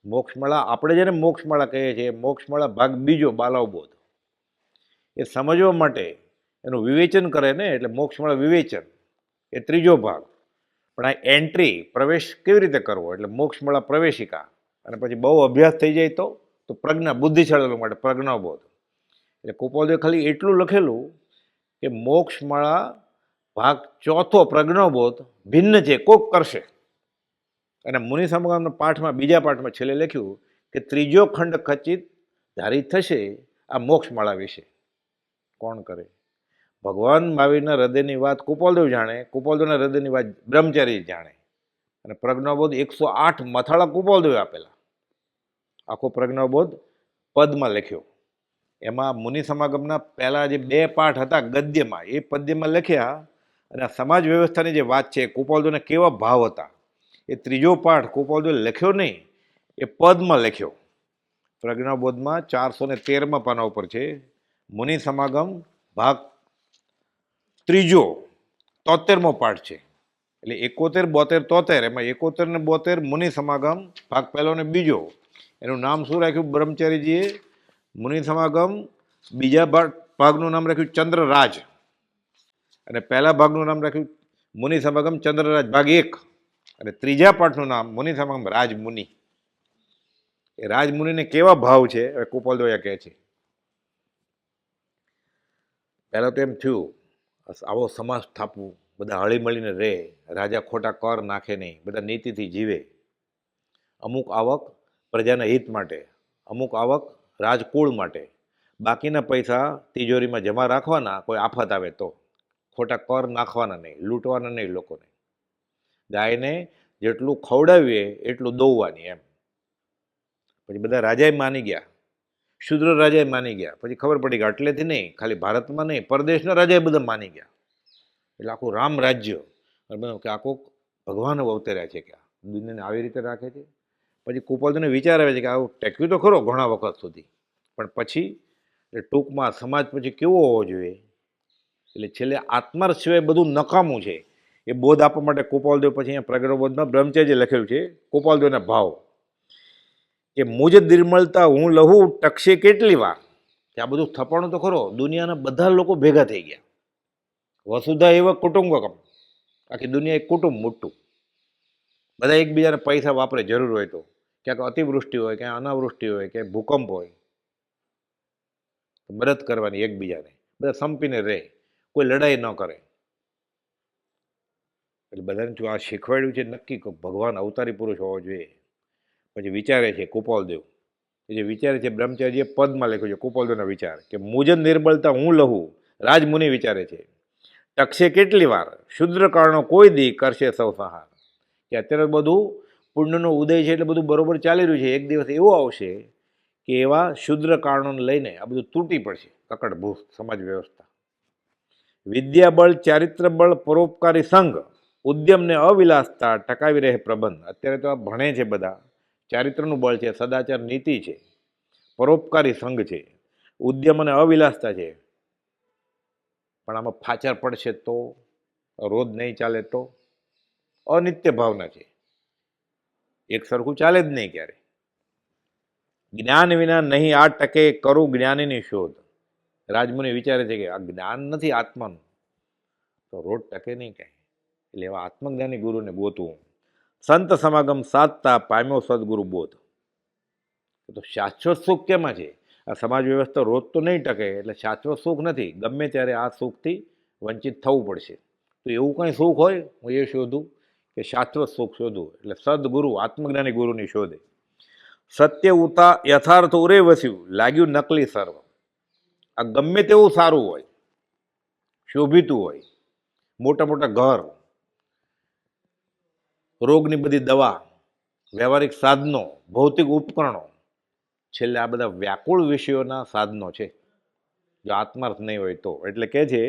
મોક્ષમાળા આપણે જેને મોક્ષમાળા કહીએ છીએ, મોક્ષમાળા ભાગ બીજો બાલાવબોધ, એ સમજવા માટે એનું વિવેચન કરે ને, એટલે મોક્ષમાળા વિવેચન એ ત્રીજો ભાગ. પણ આ એન્ટ્રી પ્રવેશ કેવી રીતે કરવો, એટલે મોક્ષમાળા પ્રવેશિકા. અને પછી બહુ અભ્યાસ થઈ જાય તો પ્રજ્ઞા બુદ્ધિશાળી માટે પ્રજ્ઞાવબોધ. એટલે કુપાવદેવે ખાલી એટલું લખેલું કે મોક્ષમાળા ભાગ 4 પ્રજ્ઞાવબોધ ભિન્ન છે, કોક કરશે. અને મુનિ સમાગમના પાઠમાં બીજા પાઠમાં છેલ્લે લખ્યું કે ત્રીજો ખંડ ખચિત ધારી થશે આ મોક્ષમાળા વિશે. કોણ કરે? ભગવાન મહાવીરના હૃદયની વાત કુપાવદેવ જાણે, કુપાવદેવના હૃદયની વાત બ્રહ્મચારી જાણે. અને પ્રજ્ઞાવબોધ 108 મથાળા કુપાવદેવે આપેલા. આખો પ્રજ્ઞાવબોધ પદમાં લખ્યો. એમાં મુનિ સમાગમના પહેલા જે 2 પાઠ હતા ગદ્યમાં, એ પદ્યમાં લખ્યા. અને આ સમાજ વ્યવસ્થાની જે વાત છે, કુપાવદેવને કેવા ભાવ હતા, એ ત્રીજો પાઠ કુપાવદેવે લખ્યો નહીં, એ પદમાં લખ્યો. પ્રજ્ઞાવબોધમાં 413 પાના ઉપર છે. મુનિ સમાગમ ભાગ ત્રીજો 73મો પાઠ છે. એટલે 71, 72, 73, એમાં 71 ને 72 મુનિ સમાગમ ભાગ પહેલો ને બીજો. એનું નામ શું રાખ્યું બ્રહ્મચારીજીએ? મુનિ સમાગમ બીજા ભાગનું નામ રાખ્યું ચંદ્રરાજ, અને પહેલા ભાગનું નામ રાખ્યું મુનિ સમાગમ ચંદ્રરાજ ભાગ 1, અને ત્રીજા પાઠનું નામ મુનિ સમાગમ રાજમુનિ. એ રાજમુનિને કેવા ભાવ છે હવે કુપાવદેવ કહે છે. પહેલાં તો એમ થયું આવો સમાજ સ્થાપવું, બધા હળી મળીને રહે, રાજા ખોટા કર નાખે નહીં, બધા નીતિથી જીવે, અમુક આવક પ્રજાના હિત માટે, અમુક આવક રાજકુળ માટે, બાકીના પૈસા તિજોરીમાં જમા રાખવાના, કોઈ આફત આવે તો. ખોટા કર નાખવાના નહીં, લૂંટવાના નહીં લોકોને. ગાયને જેટલું ખવડાવીએ એટલું દોવવાની એમ. પછી બધા રાજાએ માની ગયા, શુદ્ર રાજાએ માની ગયા. પછી ખબર પડી કે આટલેથી નહીં, ખાલી ભારતમાં નહીં, પરદેશના રાજાએ બધા માની ગયા. એટલે આખું રામ રાજ્ય કે આખું ભગવાન અવતર્યા છે કે આ દુનિયાને આવી રીતે રાખે છે. પછી કુપાવદેવને વિચાર આવે છે કે આવું ટેક્યું તો ખરો ઘણા વખત સુધી, પણ પછી ટૂંકમાં સમાજ પછી કેવો હોવો જોઈએ, એટલે છેલ્લે આત્મા સિવાય બધું નકામું છે એ બોધ આપવા માટે કુપાવદેવ પછી અહીંયા પ્રજ્ઞાવબોધમાં બ્રહ્મચારી લખેલું છે કુપાવદેવના ભાવ કે મુજ નિર્મળતા હું લહુ ટકશે કેટલી વાર. કે આ બધું થપાણું તો ખરો, દુનિયાના બધા લોકો ભેગા થઈ ગયા. વસુધા એવા કુટુંબકમ, આખી દુનિયા એક કુટુંબ મોટું, બધા એકબીજાને પૈસા વાપરે જરૂર હોય તો. ક્યાંક અતિવૃષ્ટિ હોય, ક્યાંક અનાવૃષ્ટિ હોય, ક્યાંક ભૂકંપ હોય, મદદ કરવાની એકબીજાને, બધા સંપીને રહે, કોઈ લડાઈ ન કરે. એટલે બધાને જો આ શીખવાડ્યું છે નક્કી કે ભગવાન અવતારી પુરુષ હોવો જોઈએ. પછી વિચારે છે કુપાવદેવ, જે વિચારે છે બ્રહ્મચારીએ પદમાં લખ્યું છે કુપાવદેવના વિચાર કે મુજન નિર્બળતા હું લહું. રાજમુનિ વિચારે છે ટકશે કેટલી વાર, શુદ્ર કારણો કોઈ દી કરશે સૌ સહાર. કે અત્યારે બધું પુણ્યનો ઉદય છે એટલે બધું બરોબર ચાલી રહ્યું છે. એક દિવસ એવો આવશે કે એવા શુદ્ર કારણોને લઈને આ બધું તૂટી પડશે, કકડભૂસ સમાજ વ્યવસ્થા. વિદ્યાબળ, ચારિત્ર બળ, પરોપકારી સંઘ, ઉદ્યમને અવિલાસતા ટકાવી રહે પ્રબંધ. અત્યારે તો આ ભણે છે બધા, ચારિત્રનું બળ છે, સદાચાર નીતિ છે, પરોપકારી સંઘ છે, ઉદ્યમ અને અવિલાસતા છે. પણ આમાં ફાચર પડશે તો, રોજ નહીં ચાલે તો, અનિત્ય ભાવના છે, એક સરખું ચાલે જ નહીં ક્યારે. જ્ઞાન વિના નહીં આ ટકે, કરું જ્ઞાનીની શોધ. રાજમુનિ વિચારે છે કે આ જ્ઞાન નથી આત્માનું તો રોજ ટકે નહીં કાંઈ, એટલે એવા આત્મજ્ઞાની ગુરુને ગોતવું. સંત સમાગમ સાધતા પામ્યો સદગુરુ બોધ. તો શાશ્વત સુખ કેમાં છે? આ સમાજ વ્યવસ્થા રોજ તો નહીં ટકે, એટલે શાશ્વત સુખ નથી, ગમે ત્યારે આ સુખથી વંચિત થવું પડશે. તો એવું કંઈ સુખ હોય હું એ શોધું કે શાશ્વત સુખ શોધું, એટલે સદગુરુ આત્મજ્ઞાની ગુરુની શોધે. સત્ય ઉતા યથાર્થ ઉરે વસ્યું, લાગ્યું નકલી સર્વ. આ ગમે તેવું સારું હોય, શોભિતું હોય, મોટા મોટા ઘર, રોગની બધી દવા, વ્યવહારિક સાધનો, ભૌતિક ઉપકરણો, છેલ્લે આ બધા વ્યાકુળ વિષયોના સાધનો છે, જો આત્માર્થ નહીં હોય તો. એટલે કે છે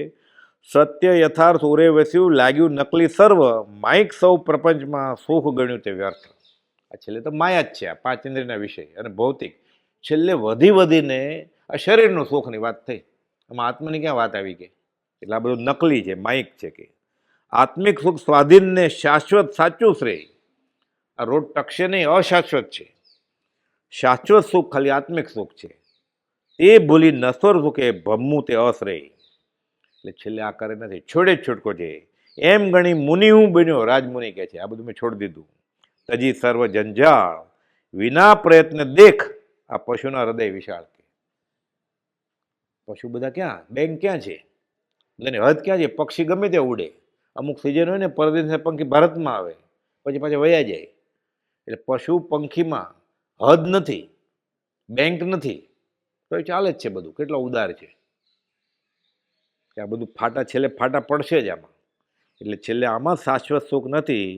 સત્ય યથાર્થ ઉરે વસ્યું, લાગ્યું નકલી સર્વ, માઇક સૌ પ્રપંચમાં સુખ ગણ્યું તે વ્યર્થ. આ છેલ્લે તો માયા જ છે, આ પાંચ ઇન્દ્રિયના વિષય અને ભૌતિક. છેલ્લે વધી વધીને આ શરીરનું સુખની વાત થઈ, આમાં આત્માની ક્યાં વાત આવી ગઈ? એટલે આ બધું નકલી છે, માઇક છે. કે આત્મિક સુખ સ્વાધીનને શાશ્વત સાચું શ્રેય. આ રોજ ટકશે નહીં, અશાશ્વત છે. શાશ્વત સુખ ખાલી આત્મિક સુખ છે, એ ભૂલી નશ્વર સુખે ભમવું તે અશ્રેય. એટલે છેલ્લે આ કરે નથી, છોડે જ છૂટકો છે. એમ ગણી મુનિ હું બન્યો, રાજમુનિ કહે છે આ બધું મેં છોડી દીધું. તજી સર્વ જંજાળ, વિના પ્રયત્ન દેખ, આ પશુના હૃદય વિશાળ. પશુ બધા ક્યાં, બેંક ક્યાં છે, બધાની હદ ક્યાં છે? પક્ષી ગમે તે ઉડે, અમુક સિઝન હોય ને પરદેશના પંખી ભારતમાં આવે પછી પાછા વયા જાય. એટલે પશુ પંખીમાં હદ નથી, બેંક નથી, તો એ ચાલે જ છે બધું. કેટલા ઉદાર છે કે આ બધું ફાટા છેલ્લે ફાટા પડશે જ આમાં. એટલે છેલ્લે આમાં શાશ્વત સુખ નથી,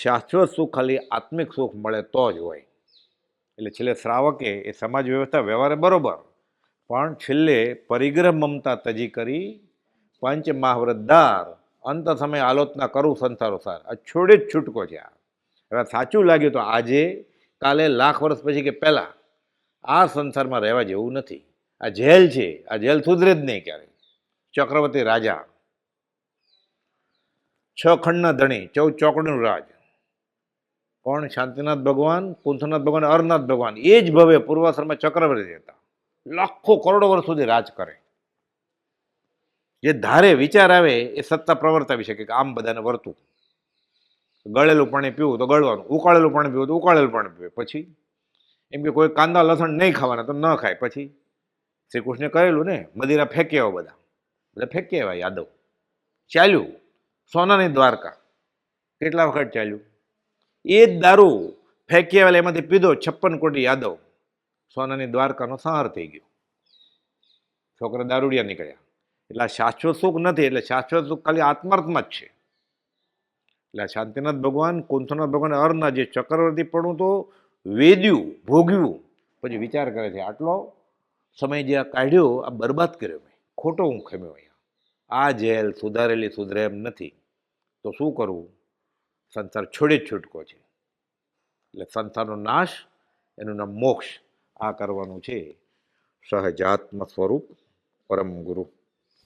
શાશ્વત સુખ ખાલી આત્મિક સુખ મળે તો જ હોય. એટલે છેલ્લે શ્રાવકે એ સમાજ વ્યવસ્થા વ્યવહારે બરોબર, પણ છેલ્લે પરિગ્રહ મમતા તજી કરી, પંચ મહાવ્રતદાર, અંત સમય આલોચના કરું સંસારો સાર. આ છોડે જ છૂટકો છે. આ હવે સાચું લાગ્યું તો આજે, કાલે, લાખ વર્ષ પછી કે પહેલાં આ સંસારમાં રહેવા જેવું નથી. આ જેલ છે, આ જેલ સુધરે જ નહીં ક્યારે. ચક્રવર્તી રાજા, 6 ખંડના ધણી, 14 ચોકડીનું રાજ. કોણ? શાંતિનાથ ભગવાન, કુંથનાથ ભગવાન, અરનાથ ભગવાન. એ જ ભવે પૂર્વાશ્રમમાં ચક્રવર્તી હતા, લાખો કરોડો વર્ષ સુધી રાજ કરે. જે ધારે વિચાર આવે એ સત્તા પ્રવર્તાવી શકે કે આમ બધાને વર્તું. ગળેલું પાણી પીવું તો ગળવાનું, ઉકાળેલું પાણી પીવું તો ઉકાળેલું પાણી પીવે. પછી એમ કે કોઈ કાંદા લસણ નહીં ખાવાના તો ન ખાય. પછી શ્રી કૃષ્ણે કહેલું ને, મદિરા ફેંકે આવો, બધા બધા ફેંકે આવ્યા યાદવ. ચાલ્યું સોનાની દ્વારકા, કેટલા વખત ચાલ્યું. એ જ દારૂ ફેંકી આવેલા એમાંથી પીધો 56 કોટી યાદવ, સોનાની દ્વારકાનો સંહાર થઈ ગયો. છોકરા દારૂડિયા નીકળ્યા. એટલે આ શાશ્વત સુખ નથી, એટલે શાશ્વત સુખ ખાલી આત્માર્થમાં જ છે. એટલે શાંતિનાથ ભગવાન, કુંથનાથ ભગવાન, અરના જે ચક્રવર્તી પણ તો વેદ્યું, ભોગવ્યું, પછી વિચાર કરે છે આટલો સમય જે આ કાઢ્યો આ બરબાદ કર્યો મેં, ખોટો હું ખમ્યો અહીંયા. આ જેલ સુધારેલી સુધરે એમ નથી, તો શું કરવું? સંસાર છોડી જ છૂટકો છે. એટલે સંસારનો નાશ, એનું નામ મોક્ષ. આ કરવાનું છે સહજાત્મ સ્વરૂપ પરમ ગુરુ.